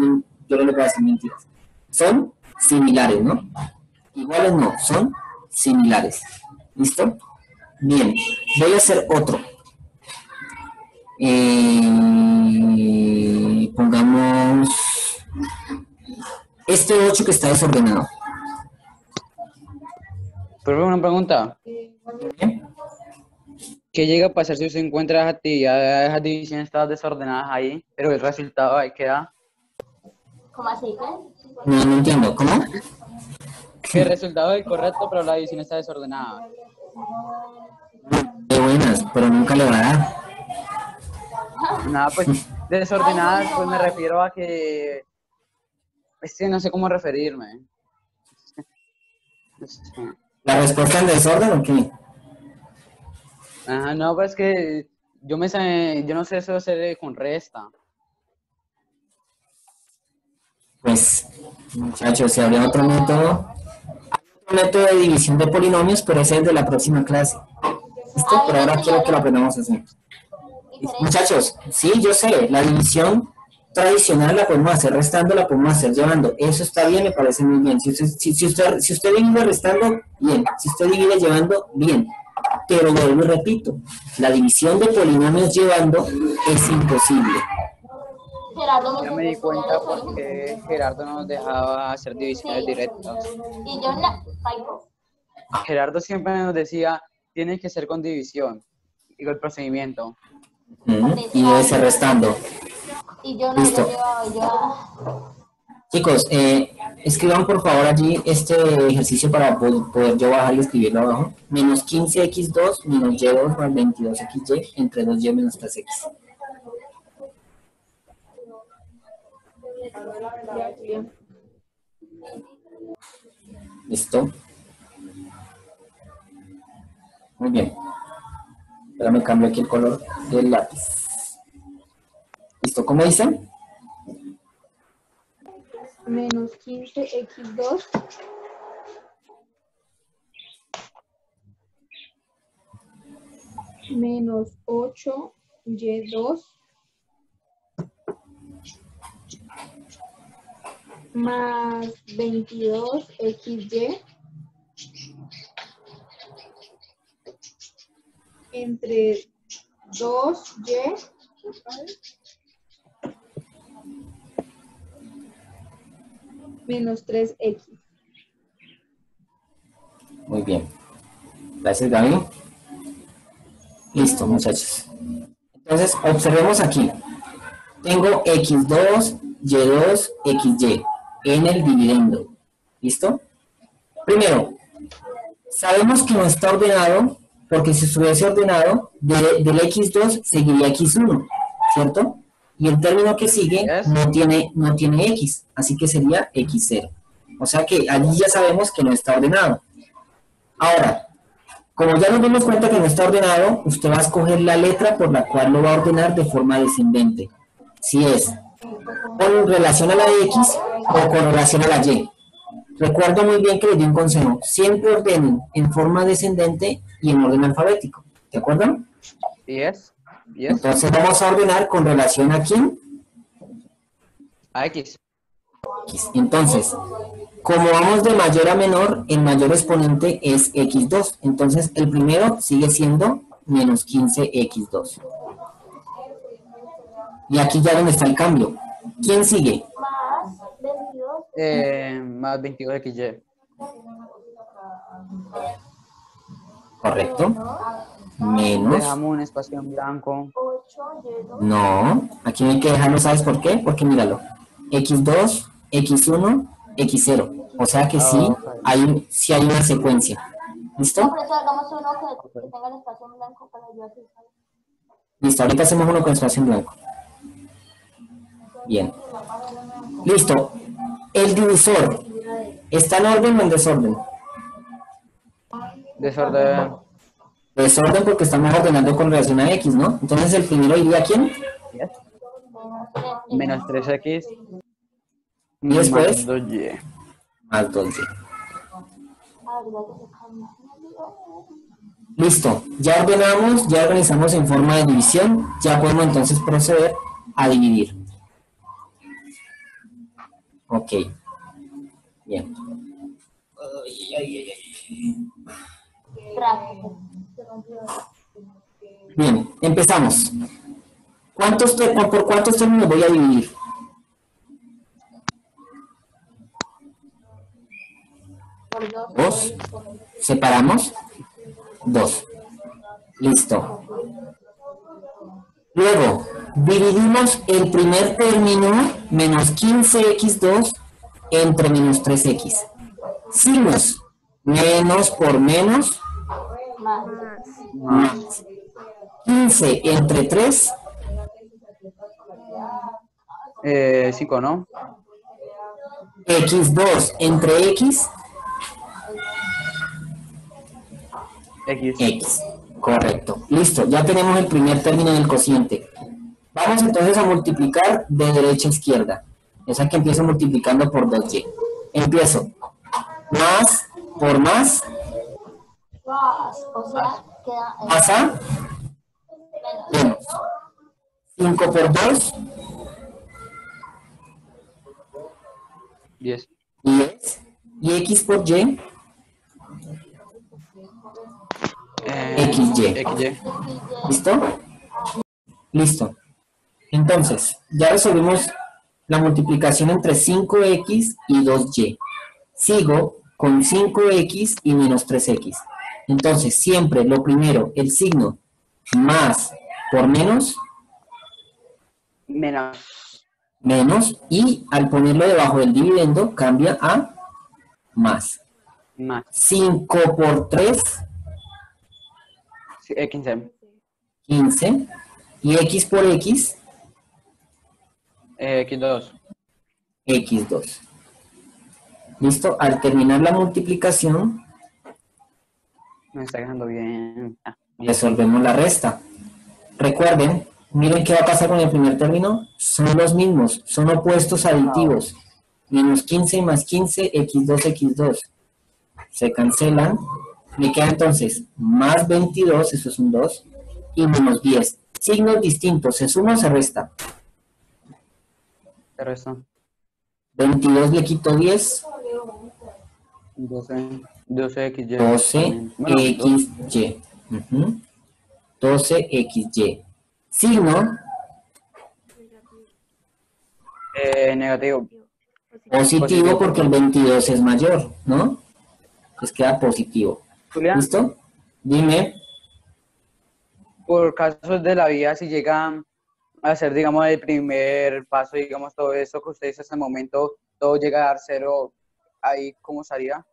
Speaker 1: yo no les voy a decir mentiras, son similares, ¿no? Iguales no, son similares, ¿listo? Bien, voy a hacer otro. Pongamos este 8 que está desordenado.
Speaker 2: Pero una pregunta.
Speaker 1: ¿Bien?
Speaker 2: ¿Qué llega a pasar si usted encuentra esas divisiones todas desordenadas ahí, pero el resultado ahí queda?
Speaker 4: ¿Cómo así?
Speaker 1: No entiendo, ¿cómo?
Speaker 2: Que el resultado es correcto, pero la división está desordenada.
Speaker 1: De buenas, pero nunca le va a dar.
Speaker 2: Nada, pues desordenada, pues me refiero a que... Es que no sé cómo referirme.
Speaker 1: ¿La respuesta en desorden o qué?
Speaker 2: Ajá, no, pues que yo no sé eso hacer con resta.
Speaker 1: Pues, muchachos, si habría otro método. Hay otro método de división de polinomios, pero ese es de la próxima clase. ¿Listo? Pero ahora quiero que lo aprendamos a hacer. Muchachos, sí, yo sé, la división tradicional la podemos hacer restando, la podemos hacer llevando. Eso está bien, me parece muy bien. Si usted divide restando, bien. Si usted divide llevando, bien. Pero vuelvo y repito, la división de polinomios llevando es imposible.
Speaker 4: Gerardo
Speaker 2: Ya me di cuenta porque Gerardo nos dejaba hacer divisiones directas.
Speaker 4: Y yo no, Paico.
Speaker 2: Gerardo siempre nos decía, tiene que ser con división. Digo, el procedimiento.
Speaker 1: Y debe ser restando.
Speaker 4: Y yo no,
Speaker 1: Listo.
Speaker 4: yo llevaba, yo...
Speaker 1: Chicos, escriban por favor allí este ejercicio para poder yo bajar y escribirlo abajo. Menos 15x2 menos y2 más 22xy entre 2y menos 3x. ¿Listo? Muy bien. Ahora me cambio aquí el color del lápiz. ¿Listo? ¿Cómo dicen?
Speaker 6: Menos 15x2 menos 8y2 más 22xy entre 2y menos 3x.
Speaker 1: Muy bien. Gracias, Gaby. Listo, muchachos. Entonces, observemos aquí. Tengo x2, y2, xy en el dividendo. ¿Listo? Primero, sabemos que no está ordenado, porque si estuviese ordenado, del x2 seguiría x1, ¿cierto? Y el término que sigue no tiene x, así que sería x0. O sea que allí ya sabemos que no está ordenado. Ahora, como ya nos dimos cuenta que no está ordenado, usted va a escoger la letra por la cual lo va a ordenar de forma descendente. Si es con relación a la x o con relación a la y. Recuerdo muy bien que les di un consejo. Siempre ordenen en forma descendente y en orden alfabético. ¿De acuerdo?
Speaker 2: Yes.
Speaker 1: Entonces vamos a ordenar con relación a quién.
Speaker 2: A X.
Speaker 1: Entonces, como vamos de mayor a menor, el mayor exponente es x2. Entonces, el primero sigue siendo menos 15x2. Y aquí ya donde está el cambio. ¿Quién sigue?
Speaker 2: Más 22xy.
Speaker 1: Correcto. menos,
Speaker 2: Dejamos un espacio en blanco.
Speaker 4: 8y2.
Speaker 1: no, aquí no hay que dejarlo, ¿sabes por qué? Porque míralo, x2, x1, x0, o sea que sí sí hay una secuencia,
Speaker 4: No,
Speaker 1: ¿listo?
Speaker 4: por eso hagamos uno que tenga el espacio en blanco para yo así saber.
Speaker 1: Listo, ahorita hacemos uno con espacio en blanco. Bien. Listo. El divisor, ¿está en orden o en desorden?
Speaker 2: Desorden.
Speaker 1: Desorden porque estamos ordenando con relación a x, ¿no? Entonces el primero iría ¿a quién?
Speaker 2: Menos 3x.
Speaker 1: Y después,
Speaker 2: Más 2y.
Speaker 1: más 2y.
Speaker 4: Ah, verdad que se cambia.
Speaker 1: Listo, ya ordenamos, ya organizamos en forma de división, ya podemos entonces proceder a dividir. Ok, bien.
Speaker 4: Tráfico.
Speaker 1: Bien, empezamos. ¿Por cuántos términos voy a dividir?
Speaker 4: Por 2.
Speaker 1: Dos. Separamos. 2. Listo. Luego, dividimos el primer término, menos 15x2, entre menos 3x. Signos. Menos por menos,
Speaker 4: Más.
Speaker 1: más. 15 entre 3,
Speaker 2: 5, ¿no?
Speaker 1: x2 entre x,
Speaker 2: X.
Speaker 1: x. Correcto. Listo, ya tenemos el primer término del cociente. Vamos entonces a multiplicar de derecha a izquierda. Esa que empiezo multiplicando por 2y. Empiezo. Más por más,
Speaker 4: O sea, queda
Speaker 1: más a, menos. 5 por 2,
Speaker 2: 10.
Speaker 1: 10. Y x por y, XY.
Speaker 2: XY.
Speaker 1: ¿Listo? Listo. Entonces, ya resolvimos la multiplicación entre 5x y 2y. Sigo con 5x y menos 3x. Entonces, siempre lo primero, el signo más por menos,
Speaker 2: Menos.
Speaker 1: y al ponerlo debajo del dividendo cambia a más.
Speaker 2: Más.
Speaker 1: 5 por 3,
Speaker 2: 15.
Speaker 1: 15. Y x por x,
Speaker 2: X2.
Speaker 1: x2. ¿Listo? Al terminar la multiplicación,
Speaker 2: Me está quedando bien.
Speaker 1: resolvemos la resta. Recuerden, miren qué va a pasar con el primer término. Son los mismos, son opuestos aditivos. Menos 15 más 15, x2, x2. Se cancelan. Me queda entonces más 22, eso es un 2, y menos 10. Signos distintos, ¿se suma o se resta?
Speaker 2: Pero esto.
Speaker 1: 22 le quito 10,
Speaker 2: 12. 12XY.
Speaker 1: 12 XY. 12 XY. Signo
Speaker 2: Negativo.
Speaker 1: positivo porque el 22 es mayor, ¿no? Entonces queda positivo.
Speaker 2: Julián,
Speaker 1: ¿Listo? Dime.
Speaker 2: por casos de la vida, si llegan a hacer, digamos, el primer paso, digamos, todo eso que ustedes hasta el momento, todo llega a dar 0, ahí, ¿cómo estaría?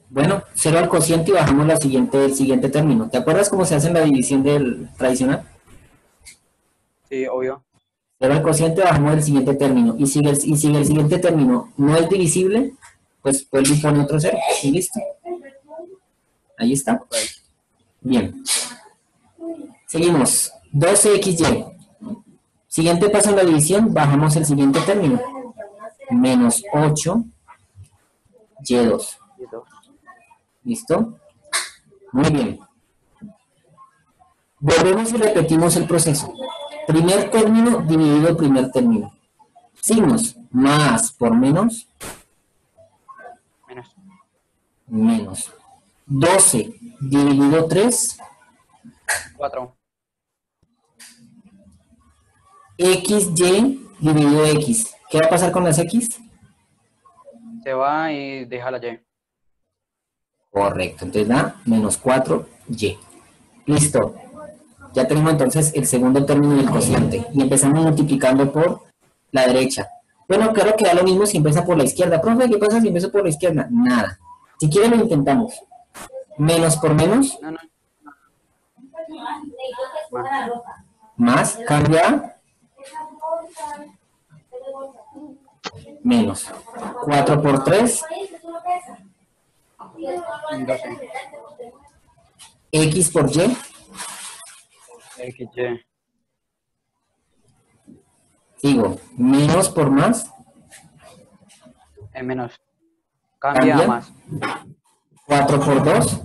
Speaker 1: Bueno, 0 al cociente y bajamos el siguiente término. ¿Te acuerdas cómo se hace en la división del tradicional?
Speaker 2: Sí, obvio.
Speaker 1: 0 al cociente, bajamos el siguiente término. Y si el siguiente término no es divisible, pues vuelve y pone otro 0. Y listo. Ahí está. Bien. Seguimos. 12XY. Siguiente paso en la división, bajamos el siguiente término. Menos 8 Y2. ¿Listo? Muy bien. Volvemos y repetimos el proceso. Primer término dividido primer término. Signos. Más por menos.
Speaker 2: Menos.
Speaker 1: Menos. 12 dividido 3.
Speaker 2: 4.
Speaker 1: XY dividido X. ¿Qué va a pasar con las X?
Speaker 2: Se va y deja la Y.
Speaker 1: Correcto. Entonces da menos 4 Y. Listo. Ya tenemos entonces el segundo término del cociente. Y empezamos multiplicando por la derecha. Bueno, claro que da lo mismo si empieza por la izquierda. Profe, ¿qué pasa si empiezo por la izquierda? Nada. Si quieren lo intentamos. Menos por menos.
Speaker 2: No, no.
Speaker 1: Más. Cambia. Menos. 4 por 3.
Speaker 2: 12.
Speaker 1: X por Y.
Speaker 2: XY.
Speaker 1: Sigo. Menos por más.
Speaker 2: Menos. Cambia a más.
Speaker 1: 4 por 2.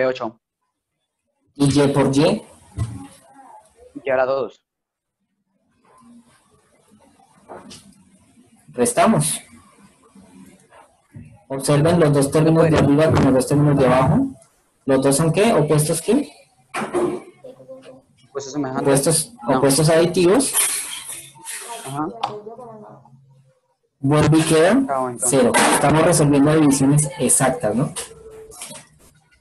Speaker 2: 8.
Speaker 1: Y Y por Y.
Speaker 2: Y ahora 2.
Speaker 1: Restamos. Observen los dos términos de arriba con los dos términos de abajo. ¿Los dos son qué? ¿Opuestos qué?
Speaker 2: Pues es semejante.
Speaker 1: Opuestos aditivos.
Speaker 2: Ajá.
Speaker 1: Vuelve y queda
Speaker 2: Entonces.
Speaker 1: 0. Estamos resolviendo divisiones exactas, ¿no?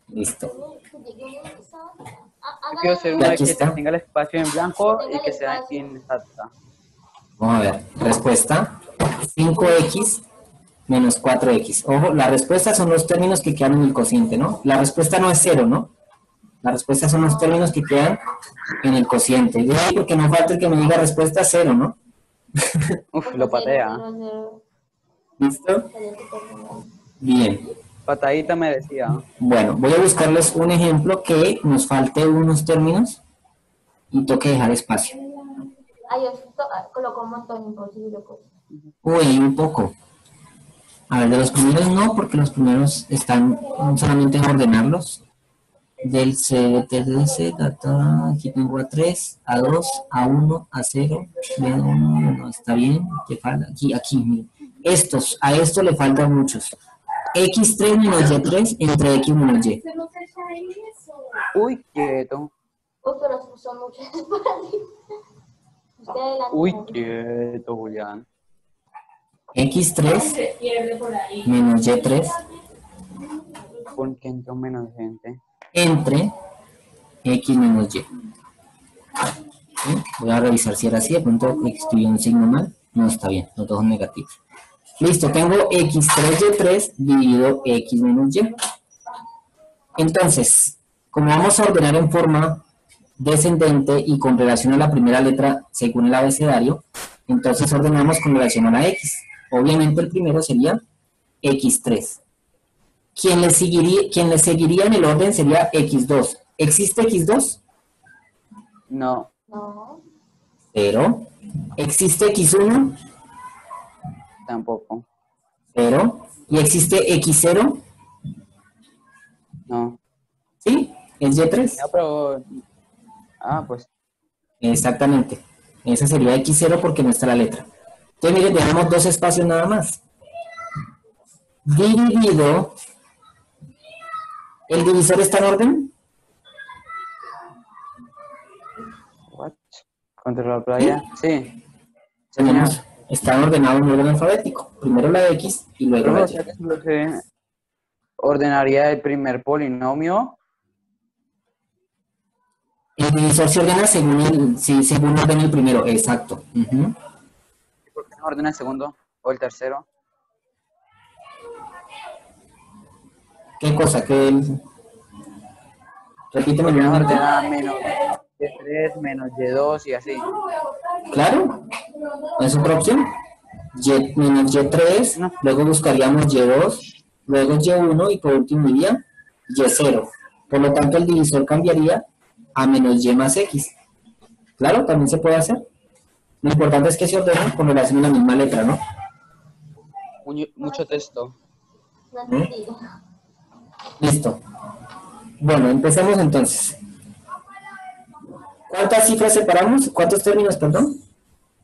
Speaker 1: Listo.
Speaker 2: Yo quiero hacer
Speaker 1: Y
Speaker 2: una
Speaker 1: aquí
Speaker 2: que
Speaker 1: está.
Speaker 2: tenga el espacio en blanco y que sea inexacta.
Speaker 1: Vamos a ver. Respuesta. 5x menos 4x. Ojo, la respuesta son los términos que quedan en el cociente, ¿no? La respuesta no es 0, ¿no? La respuesta son los términos que quedan en el cociente. Y ahí porque no falta el que me diga respuesta 0, ¿no?
Speaker 2: Uf, lo patea.
Speaker 1: ¿Listo? Bien.
Speaker 2: Patadita me decía.
Speaker 1: Bueno, voy a buscarles un ejemplo que nos falte unos términos y toque dejar espacio.
Speaker 4: Ay, yo colocó un montón imposible, pues.
Speaker 1: Uy, un poco. A ver, de los primeros no, porque los primeros están solamente en ordenarlos. Del CTDC, aquí tengo a 3, a 2, a 1, a 0, B1, no está bien, que falta, aquí, miren. A estos le faltan muchos. X3 menos Y3 entre X menos Y.
Speaker 2: Uy, quieto.
Speaker 4: Uy, pero son muchos para ti. Usted adelante.
Speaker 2: Uy, quieto, Julián.
Speaker 1: X3 menos Y3
Speaker 2: Porque entró menos gente.
Speaker 1: entre X menos Y. ¿Sí? Voy a revisar si era así, de pronto escribí un signo mal. No, está bien, los dos son negativos. Listo, tengo X3Y3 dividido X menos Y. Entonces, como vamos a ordenar en forma descendente y con relación a la primera letra según el abecedario, entonces ordenamos con relación a la X. Obviamente el primero sería X3. Quien le seguiría en el orden sería X2. ¿Existe X2?
Speaker 2: No,
Speaker 4: No.
Speaker 1: 0. ¿Existe X1?
Speaker 2: tampoco.
Speaker 1: 0. ¿Y existe X0?
Speaker 2: No.
Speaker 1: ¿Sí? Es Y3.
Speaker 2: Ya, pero... Ah, pues.
Speaker 1: Exactamente. Esa sería X0 porque no está la letra. Entonces, miren, dejamos dos espacios nada más. Dividido. ¿El divisor está en orden?
Speaker 2: What? ¿Controlar playa? Sí.
Speaker 1: Tenemos, están ordenados en orden alfabético. Primero la X y luego
Speaker 2: Pero,
Speaker 1: la
Speaker 2: o sea,
Speaker 1: Y.
Speaker 2: que solo se ordenaría el primer polinomio.
Speaker 1: El divisor se ordena según ordena el primero. Exacto. Ujú.
Speaker 2: ¿Por qué no ordena el segundo o el tercero?
Speaker 1: ¿Qué cosa? Repíteme
Speaker 2: ¿Por qué no
Speaker 1: nuevamente.
Speaker 2: ordena menos Y3, menos Y2 y así?
Speaker 1: Claro, es otra opción. Y menos Y3,
Speaker 2: No.
Speaker 1: luego buscaríamos Y2, luego Y1 y por último iría Y0. Por lo tanto, el divisor cambiaría a menos Y más X. Claro, también se puede hacer. Lo importante es que se ordenen con relación a la misma letra, ¿no?
Speaker 2: Mucho texto.
Speaker 4: No entendí.
Speaker 1: Listo. Bueno, empecemos entonces. ¿Cuántas cifras separamos? ¿Cuántos términos, perdón?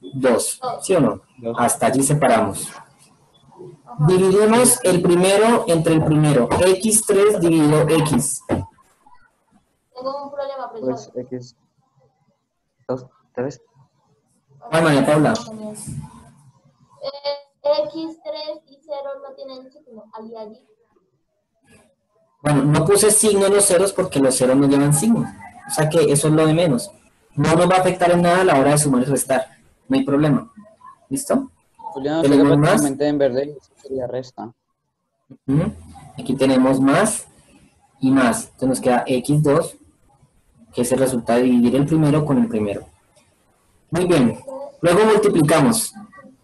Speaker 1: 2. ¿Sí o no?
Speaker 2: Dos.
Speaker 1: Hasta allí separamos. Dividimos el primero entre el primero. X3 dividido X.
Speaker 4: Tengo un problema,
Speaker 2: Pues
Speaker 4: profesor.
Speaker 2: X. 2, 3.
Speaker 1: Ay, María Paula.
Speaker 4: X3 y 0 no tienen signo. Allí.
Speaker 1: Bueno, no puse signo en los ceros porque los ceros no llevan signo. O sea que eso es lo de menos. No nos va a afectar en nada a la hora de sumar y restar. No hay problema. ¿Listo?
Speaker 2: Julián,
Speaker 1: ¿Tenemos
Speaker 2: sigue
Speaker 1: más?
Speaker 2: prácticamente en verde y eso sería resta.
Speaker 1: Ujú. Aquí tenemos más y más. Entonces nos queda x2, que es el resultado de dividir el primero con el primero. Muy bien. Luego multiplicamos.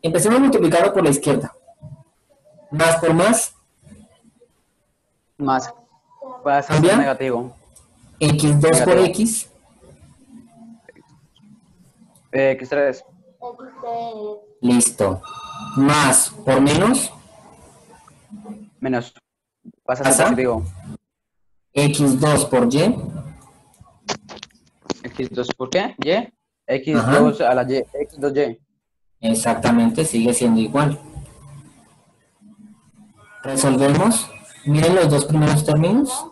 Speaker 1: Empecemos a multiplicarlo por la izquierda. Más por más,
Speaker 2: Más. Va a ser
Speaker 1: ¿Cambia?
Speaker 2: negativo.
Speaker 1: x2 por
Speaker 2: Negativo.
Speaker 1: x,
Speaker 2: X3.
Speaker 4: X3.
Speaker 1: listo. Más por menos,
Speaker 2: Menos. Pasa a
Speaker 1: ¿Pasa?
Speaker 2: ser positivo.
Speaker 1: x2 por y,
Speaker 2: X2, ¿por qué? Y. X2 a la Y. X2Y.
Speaker 1: exactamente, sigue siendo igual. Resolvemos. Miren los dos primeros términos.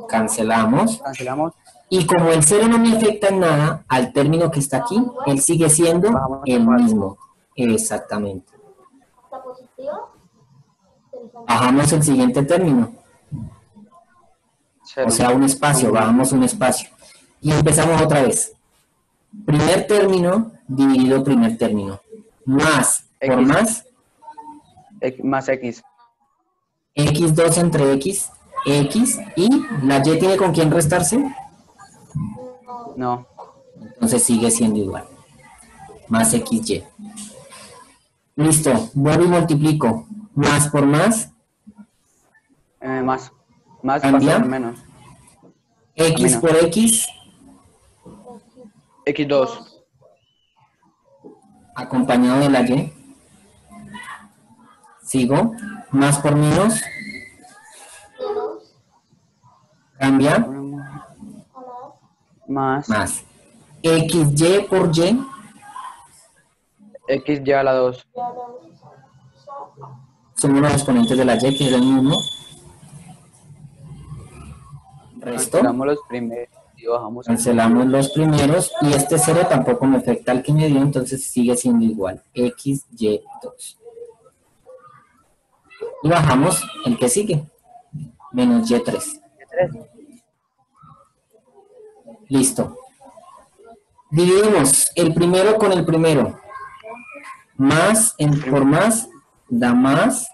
Speaker 1: Cancelamos.
Speaker 2: Cancelamos.
Speaker 1: Y como el cero no me afecta en nada al término que está aquí, él sigue siendo
Speaker 2: Bajamos
Speaker 1: el
Speaker 2: igual.
Speaker 1: mismo. Exactamente.
Speaker 4: ¿Está positivo?
Speaker 1: Bajamos el siguiente término.
Speaker 2: Cero.
Speaker 1: O sea, un espacio, bajamos un espacio. Y empezamos otra vez. Primer término dividido primer término. Más por
Speaker 2: X.
Speaker 1: más,
Speaker 2: Más X.
Speaker 1: x2 entre x, x, y la y tiene con quién restarse,
Speaker 2: No.
Speaker 1: entonces sigue siendo igual. Más xy. Listo, vuelvo y multiplico. Más por más,
Speaker 2: Más. Más
Speaker 1: Cambia.
Speaker 2: pasa a ser menos.
Speaker 1: x
Speaker 2: Menos.
Speaker 1: por x,
Speaker 2: X2.
Speaker 1: acompañado de la y. Sigo. Más por menos, cambia,
Speaker 2: Más.
Speaker 1: más. xy por y,
Speaker 2: X ya a la 2.
Speaker 1: somos los exponentes de la y, que es el mismo. Resto.
Speaker 2: Cancelamos los primeros y bajamos.
Speaker 1: Cancelamos los primeros y este 0 tampoco me afecta al que me dio, entonces sigue siendo igual, xy2. Y bajamos el que sigue, menos y3. Listo. Dividimos el primero con el primero. Más por más da más.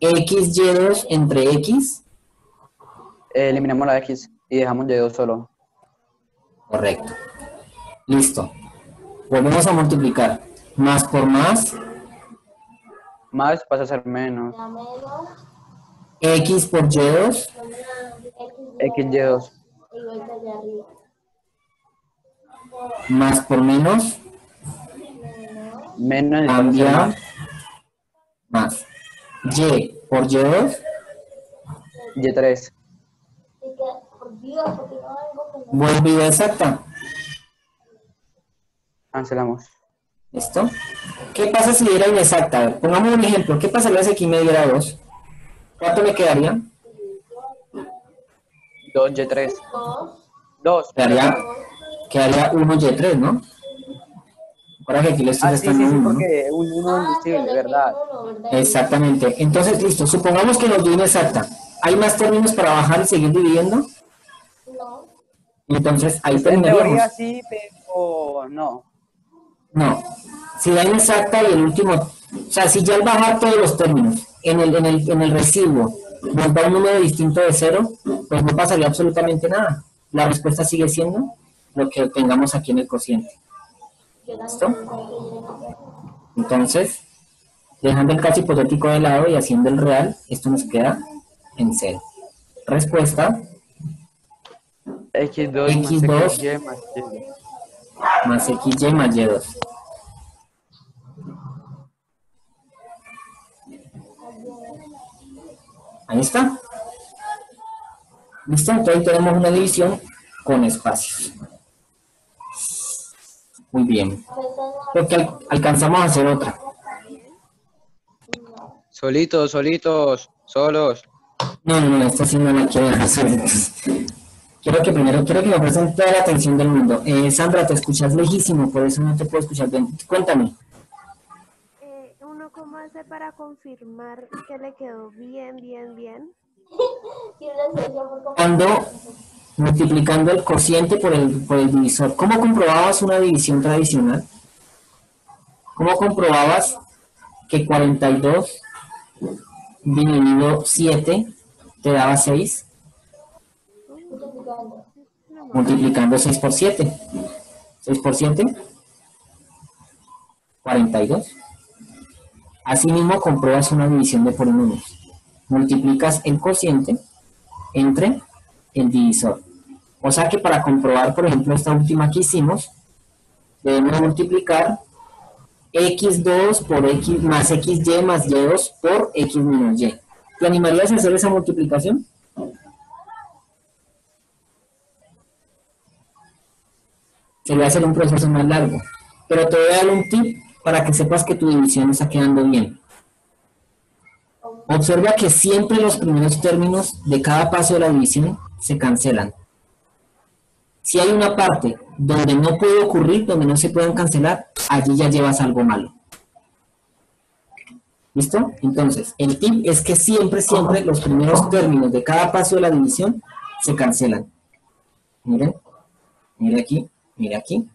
Speaker 1: xy2 entre x,
Speaker 2: Eliminamos la X y dejamos Y2 solo.
Speaker 1: correcto. Listo. Volvemos a multiplicar. Más por más,
Speaker 2: Más pasa a ser menos.
Speaker 4: La menos
Speaker 1: x por y2,
Speaker 2: XY2.
Speaker 4: y vuelta allá arriba.
Speaker 1: más por menos,
Speaker 2: Menos y pasa a ser
Speaker 1: cambia,
Speaker 2: más.
Speaker 1: más. Y por y2,
Speaker 2: Y3.
Speaker 4: Y que, por Dios, porque no algo que no.
Speaker 1: vuelve y exacta.
Speaker 2: Cancelamos.
Speaker 1: ¿Listo? ¿Qué pasa si diera inexacta? A ver, pongamos un ejemplo. ¿Qué pasaría si aquí me diera 2? ¿Cuánto me quedaría?
Speaker 2: 2Y3. 2.
Speaker 1: Quedaría 1y3, ¿no? Ahora que aquí le estoy
Speaker 2: Ah, sí,
Speaker 1: restando
Speaker 2: sí, sí,
Speaker 1: 1, ¿no?
Speaker 2: porque un 1 es invisible, ¿verdad?
Speaker 1: Exactamente. Entonces, listo. Supongamos que nos dio inexacta. ¿Hay más términos para bajar y seguir dividiendo?
Speaker 4: No.
Speaker 1: Entonces, ahí
Speaker 2: En teoría
Speaker 1: terminaríamos.
Speaker 2: sí, pero no.
Speaker 1: No. Si da inexacta y el último, o sea, si ya al bajar todos los términos en el residuo nos da un número distinto de 0, pues no pasaría absolutamente nada. La respuesta sigue siendo lo que tengamos aquí en el cociente. ¿Listo? Entonces, dejando el caso hipotético de lado y haciendo el real, esto nos queda en 0. Respuesta,
Speaker 2: X2
Speaker 1: X2
Speaker 2: más XY más Y.
Speaker 1: más xy más y2. Ahí está. ¿Listo? Entonces tenemos una división con espacios. Muy bien. Creo que alcanzamos a hacer otra.
Speaker 2: Solitos, solos.
Speaker 1: No, esta sí no la quiero dejar hacer. Quiero que me presten toda la atención del mundo. Sandra, te escuchas lejísimo, por eso no te puedo escuchar bien. Cuéntame.
Speaker 8: ¿Uno cómo hace para confirmar que le quedó bien?
Speaker 4: Y una solución por
Speaker 1: Cuando
Speaker 4: completo.
Speaker 1: multiplicando el cociente por el divisor. ¿Cómo comprobabas una división tradicional? ¿Cómo comprobabas que 42 dividido 7 te daba 6?
Speaker 4: Multiplicando.
Speaker 1: Multiplicando 6 por 7. 6 por 7, 42. Asimismo, compruebas una división de polinomios. Multiplicas el cociente entre el divisor. O sea que para comprobar, por ejemplo, esta última que hicimos, debemos multiplicar x2 por x más xy más y2 por x menos y. ¿Te animarías a hacer esa multiplicación? Se va a hacer un proceso más largo. Pero te voy a dar un tip para que sepas que tu división está quedando bien. Observa que siempre los primeros términos de cada paso de la división se cancelan. Si hay una parte donde no puede ocurrir, donde no se pueden cancelar, allí ya llevas algo malo. ¿Listo? Entonces, el tip es que siempre los primeros términos de cada paso de la división se cancelan. Miren, mira aquí, mira aquí.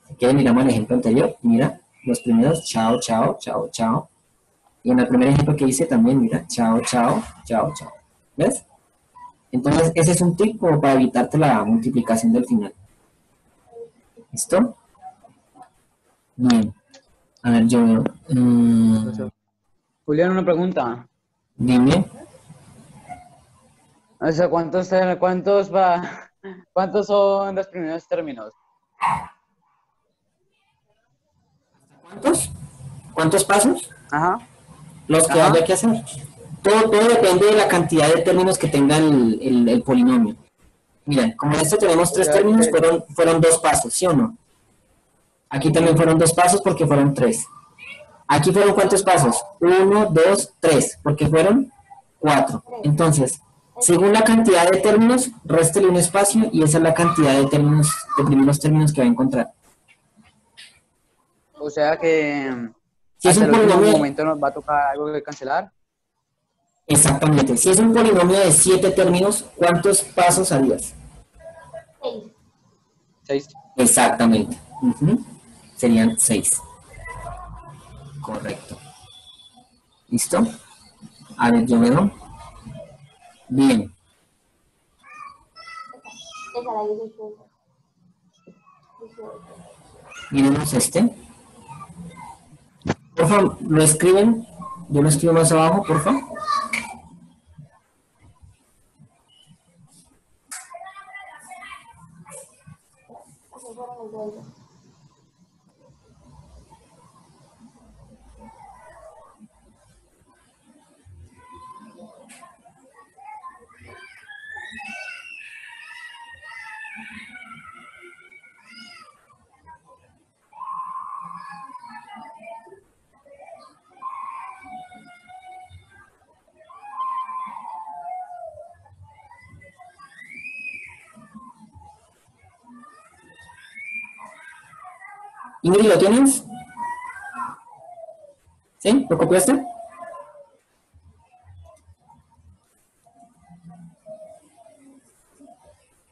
Speaker 1: Si quieren, miramos el ejemplo anterior. Mira, los primeros, chao, chao, chao, chao. Y en el primer ejemplo que hice también, mira, chao, chao, chao, chao. ¿Ves? Entonces, ese es un tip como para evitarte la multiplicación del final. ¿Listo? Bien. A ver, yo veo.
Speaker 2: Julián, una pregunta.
Speaker 1: Dime.
Speaker 2: O sea, ¿cuántos son los primeros términos?
Speaker 1: ¿Cuántos? ¿Cuántos pasos?
Speaker 2: Ajá.
Speaker 1: Los que
Speaker 2: Ajá.
Speaker 1: haya que hacer. Todo depende de la cantidad de términos que tenga el polinomio. Miren, como en este tenemos 3
Speaker 2: O sea,
Speaker 1: términos,
Speaker 2: que-
Speaker 1: fueron 2 pasos, ¿sí o no? Aquí también fueron 2 pasos porque fueron 3. Aquí fueron ¿cuántos pasos? 1, 2, 3, porque fueron 4. Entonces, según la cantidad de términos, réstele un espacio y esa es la cantidad de términos, de primeros términos que va a encontrar.
Speaker 2: O sea que
Speaker 1: Si es
Speaker 2: hasta
Speaker 1: un
Speaker 2: el último
Speaker 1: polinomio,
Speaker 2: momento nos va a tocar algo que cancelar.
Speaker 1: exactamente, si es un polinomio de 7 términos, ¿cuántos pasos harías?
Speaker 4: 6.
Speaker 2: 6.
Speaker 1: Exactamente. Serían 6. Correcto. ¿Listo? A ver, yo veo. Bien.
Speaker 4: Esa la 18.
Speaker 1: Miremos este. Por favor, lo escriben. Yo lo escribo más abajo, por favor. Ingrid, ¿lo tienes? ¿Sí? ¿Lo copiaste?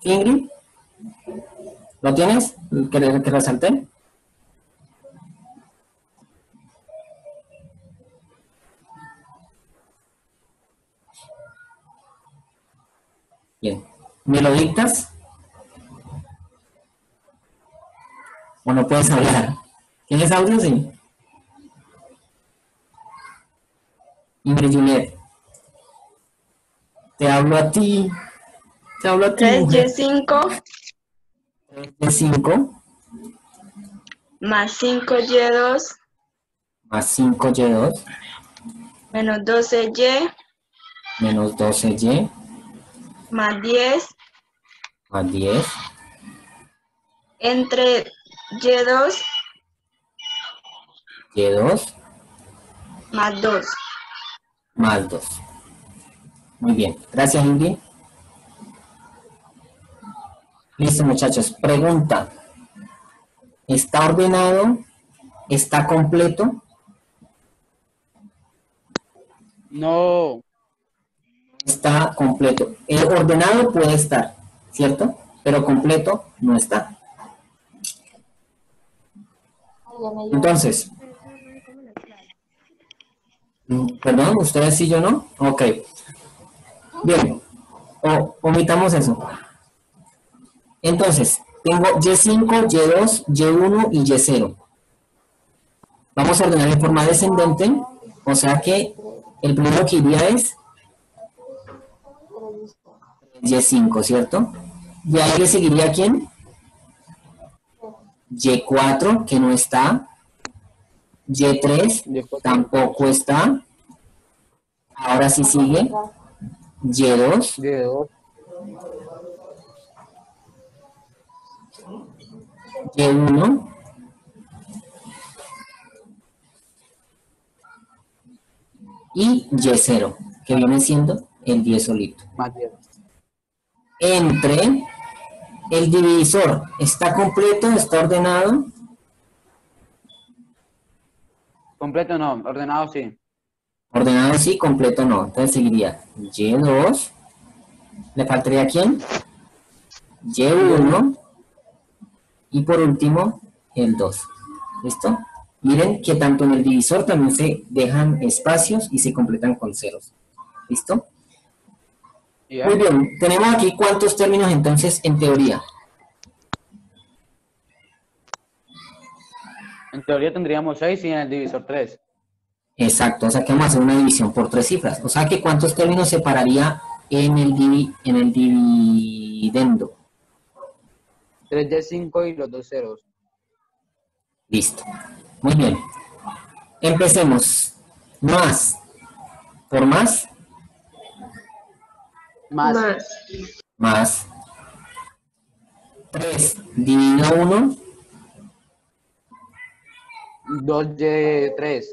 Speaker 1: ¿Sí, Ingrid? ¿Lo tienes? ¿Que resalté? Bien. ¿Me lo dictas? ¿O no puedes hablar? ¿Tienes audio? Sí. Ingrid Juliet. Te hablo a ti. Te hablo a ti, mujer.
Speaker 8: 3y5
Speaker 1: De 5
Speaker 8: más 5y2
Speaker 1: más 5y2
Speaker 8: menos 12y
Speaker 1: menos 12y
Speaker 8: más 10
Speaker 1: más 10
Speaker 8: entre y2
Speaker 1: y2
Speaker 8: más 2.
Speaker 1: más 2. Muy bien. Gracias, Ingrid. Listo, muchachos. Pregunta. ¿Está ordenado? ¿Está completo?
Speaker 2: No.
Speaker 1: está completo. El ordenado puede estar, ¿cierto? Pero completo no está. Entonces, perdón, ustedes sí, yo no. Ok. Bien, omitamos eso. Entonces, tengo Y5, Y2, Y1 y Y0. Vamos a ordenar en forma descendente, o sea que el primero que iría es Y5, ¿cierto? Y ahí le seguiría ¿quién? Y4, que no está. Y3 tampoco está. Ahora sí sigue Y2.
Speaker 2: Y2.
Speaker 1: Y1 y Y0, que viene siendo el 10 solito.
Speaker 2: Más 10.
Speaker 1: Entre el divisor, ¿está completo? ¿Está ordenado?
Speaker 2: Completo no, ordenado sí.
Speaker 1: Ordenado sí, completo no. Entonces seguiría Y2. ¿Le faltaría quién? Y1. Y por último, el 2. ¿Listo? Miren que tanto en el divisor también se dejan espacios y se completan con ceros. ¿Listo?
Speaker 2: Yeah.
Speaker 1: Muy bien. Tenemos aquí cuántos términos entonces en teoría.
Speaker 2: En teoría tendríamos 6 y en el divisor 3.
Speaker 1: Exacto. O sea que vamos a hacer una división por 3 cifras. O sea que cuántos términos separaría en el dividendo.
Speaker 2: 3Y5 y los dos ceros.
Speaker 1: Listo. Muy bien. Empecemos. Más por más.
Speaker 2: Más.
Speaker 1: Más 3 dividido 1.
Speaker 2: 2Y3.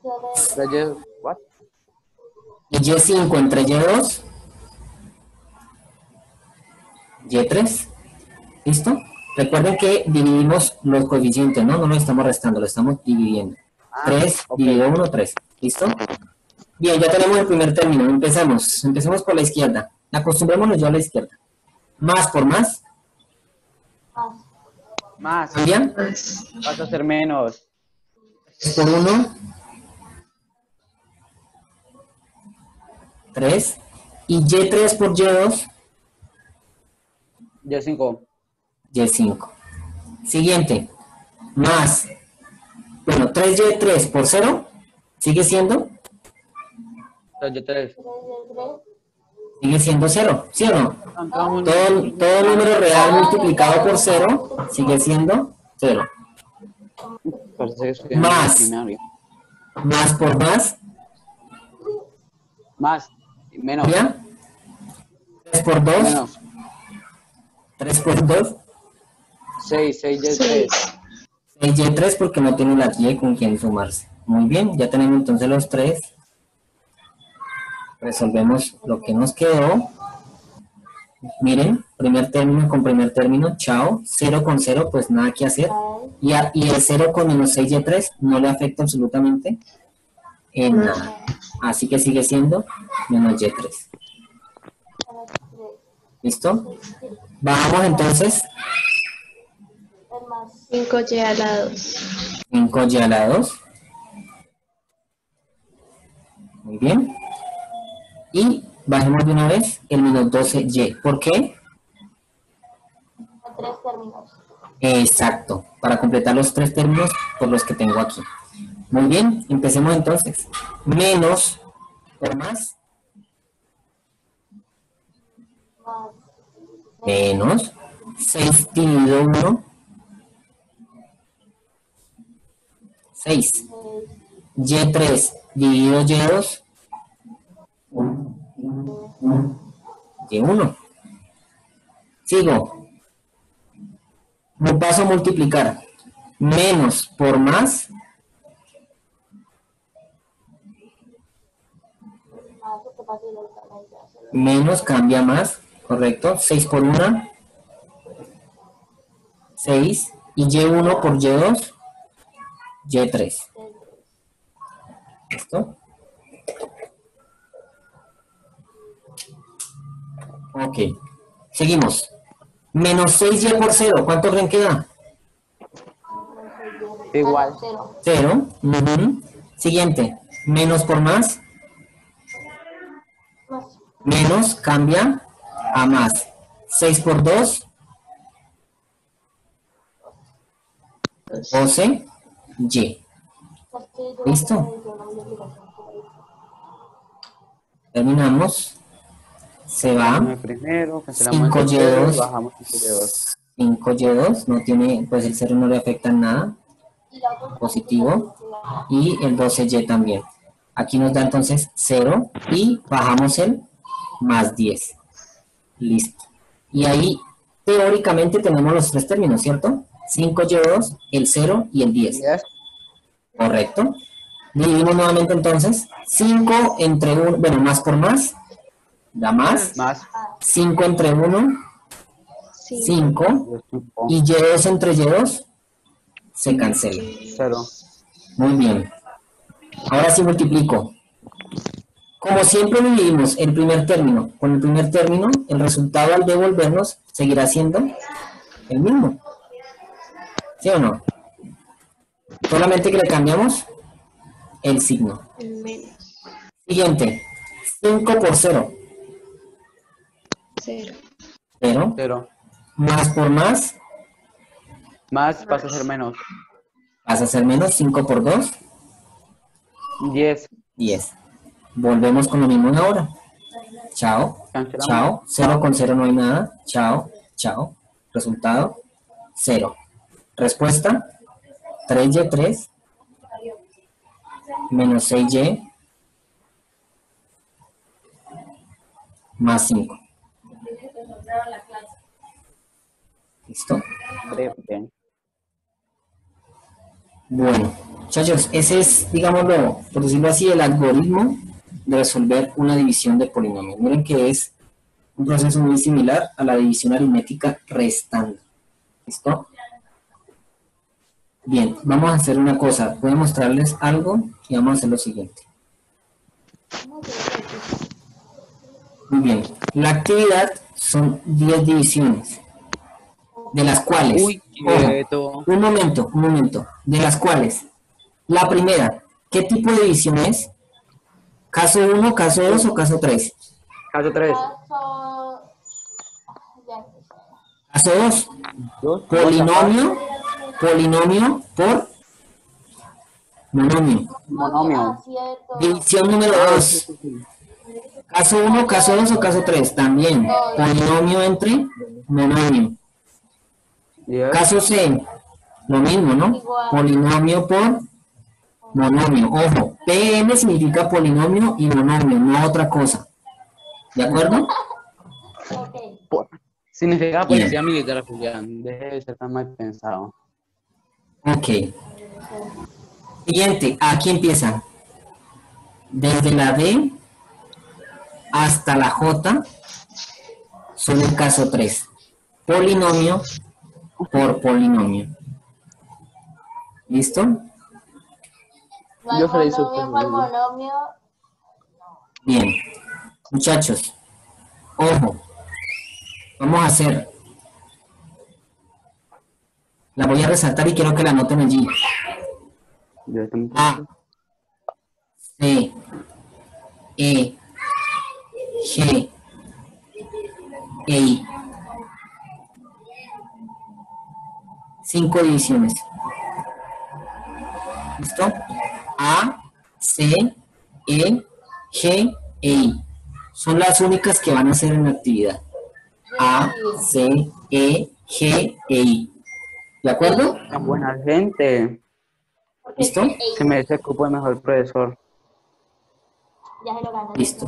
Speaker 2: 3Y... ¿What?
Speaker 1: Y Y5 entre Y2. Y3. ¿Listo? Recuerden que dividimos los coeficientes, ¿no? No lo estamos restando, lo estamos dividiendo. 3
Speaker 2: ok.
Speaker 1: dividido 1, 3. ¿Listo? Bien, ya tenemos el primer término. Empecemos por la izquierda. Acostumbrémonos yo a la izquierda. Más por más.
Speaker 2: Más.
Speaker 1: ¿Cambia?
Speaker 2: Vas a hacer menos.
Speaker 1: 3 por 1. 3. Y Y3 por Y2.
Speaker 2: Y5.
Speaker 1: Y5. Siguiente. Más. Bueno, 3Y3 por 0. ¿Sigue siendo?
Speaker 2: 2Y3.
Speaker 1: Sigue siendo 0. ¿Sí o no?
Speaker 2: Entramos
Speaker 1: Todo número real multiplicado por 0 sigue siendo 0.
Speaker 2: Parece que estoy en
Speaker 1: Más.
Speaker 2: primaria.
Speaker 1: Más por más.
Speaker 2: Más. Y menos.
Speaker 1: ¿Ya? 3 por 2.
Speaker 2: Menos.
Speaker 1: 3 por 2.
Speaker 2: 6. 6Y3.
Speaker 1: 6Y3 porque no tiene la Y con quien sumarse. Muy bien, ya tenemos entonces los 3. Resolvemos lo que nos quedó. Miren, primer término con primer término, chao. 0 con 0, pues nada que hacer. Y el 0 con menos 6Y3 no le afecta absolutamente en nada. Así que sigue siendo menos Y3. ¿Listo? Bajamos entonces
Speaker 8: 5Y a la 2.
Speaker 1: 5Y a la 2. Muy bien. Y bajemos de una vez el menos 12Y. ¿Por qué?
Speaker 4: 3 términos.
Speaker 1: Exacto. Para completar los 3 términos por los que tengo aquí. Muy bien. Empecemos entonces. Menos por más. Menos 6 dividido 1. 6. Y3 dividido Y2. Y1. Sigo. Me paso a multiplicar. Menos por más. Menos cambia más. Correcto. 6 por 1. 6. Y Y1 por Y2. Y3. ¿Listo? Ok. Seguimos. Menos 6y por 0. ¿Cuánto creen que da?
Speaker 2: Igual.
Speaker 4: 0.
Speaker 1: 0. Siguiente. Menos por más.
Speaker 4: Más.
Speaker 1: Menos cambia a más. 6 por 2. 12. Y. ¿Listo? Terminamos. Se va.
Speaker 2: Primero, cancelamos
Speaker 1: 5
Speaker 2: el cero,
Speaker 1: Y2.
Speaker 2: bajamos 5 Y2.
Speaker 1: 5 Y2. No tiene, pues el 0 no le afecta en nada. Positivo. Y el 12Y también. Aquí nos da entonces 0 y bajamos el más 10. Listo. Y ahí teóricamente tenemos los tres términos, ¿cierto? 5Y2, el 0 y el 10. Correcto. Dividimos nuevamente entonces. 5 entre 1, bueno, más por más, da más.
Speaker 2: Más
Speaker 1: 5 entre 1, 5. Y Y2 entre Y2, se cancela.
Speaker 2: 0.
Speaker 1: Muy bien. Ahora sí multiplico. Como siempre dividimos el primer término con el primer término, el resultado al devolvernos seguirá siendo el mismo. ¿Sí o no? Solamente que le cambiamos el signo.
Speaker 8: Menos.
Speaker 1: Siguiente. 5 por 0.
Speaker 8: 0.
Speaker 1: 0.
Speaker 2: 0.
Speaker 1: Más por más
Speaker 2: Más pasa a ser menos.
Speaker 1: pasa a ser menos. 5 por 2.
Speaker 2: 10.
Speaker 1: 10. Volvemos con lo mismo de ahora. Chao.
Speaker 2: Cancelamos.
Speaker 1: Chao. 0 con 0 no hay nada. Chao. Chao. Resultado 0. Respuesta 3Y3 menos 6Y más 5. ¿Listo?
Speaker 2: Breve.
Speaker 1: Bueno, muchachos, ese es, digámoslo, por decirlo así, el algoritmo de resolver una división de polinomios. Miren que es un proceso muy similar a la división aritmética restando. ¿Listo? Bien, vamos a hacer una cosa. Voy a mostrarles algo y vamos a hacer lo siguiente. Muy bien. La actividad son 10 divisiones, de las cuales...
Speaker 2: Uy, quieto.
Speaker 1: un momento. De las cuales, la primera, ¿qué tipo de división es? ¿Caso 1, caso 2 o caso 3?
Speaker 2: Caso 3.
Speaker 1: Caso 2. Polinomio por monomio.
Speaker 2: Monomio.
Speaker 1: División número 2. Caso 1, caso 2 o caso 3. También. Polinomio entre monomio.
Speaker 2: 10.
Speaker 1: Caso C. Lo mismo, ¿no? Polinomio por monomio. Ojo, PN significa polinomio y monomio, no otra cosa. ¿De acuerdo?
Speaker 2: Significa
Speaker 1: Bien.
Speaker 2: policía militar, Julián. Deje de ser tan mal pensado.
Speaker 1: Ok. Siguiente, aquí empieza. Desde la D hasta la J son el caso 3. Polinomio por polinomio. ¿Listo?
Speaker 2: Yo soy su
Speaker 4: monomio.
Speaker 1: Bien. Muchachos, ojo. Vamos a hacer. La voy a resaltar y quiero que la anoten allí. A, C, E, G, E, I. 5 divisiones. ¿Listo? A, C, E, G, E, I. Son las únicas que van a hacer en la actividad. A, C, E, G, E, I. ¿De acuerdo?
Speaker 2: Tan buena gente.
Speaker 1: ¿Listo?
Speaker 2: Se merece el cupo de mejor profesor.
Speaker 4: Ya se lo gané.
Speaker 1: Listo.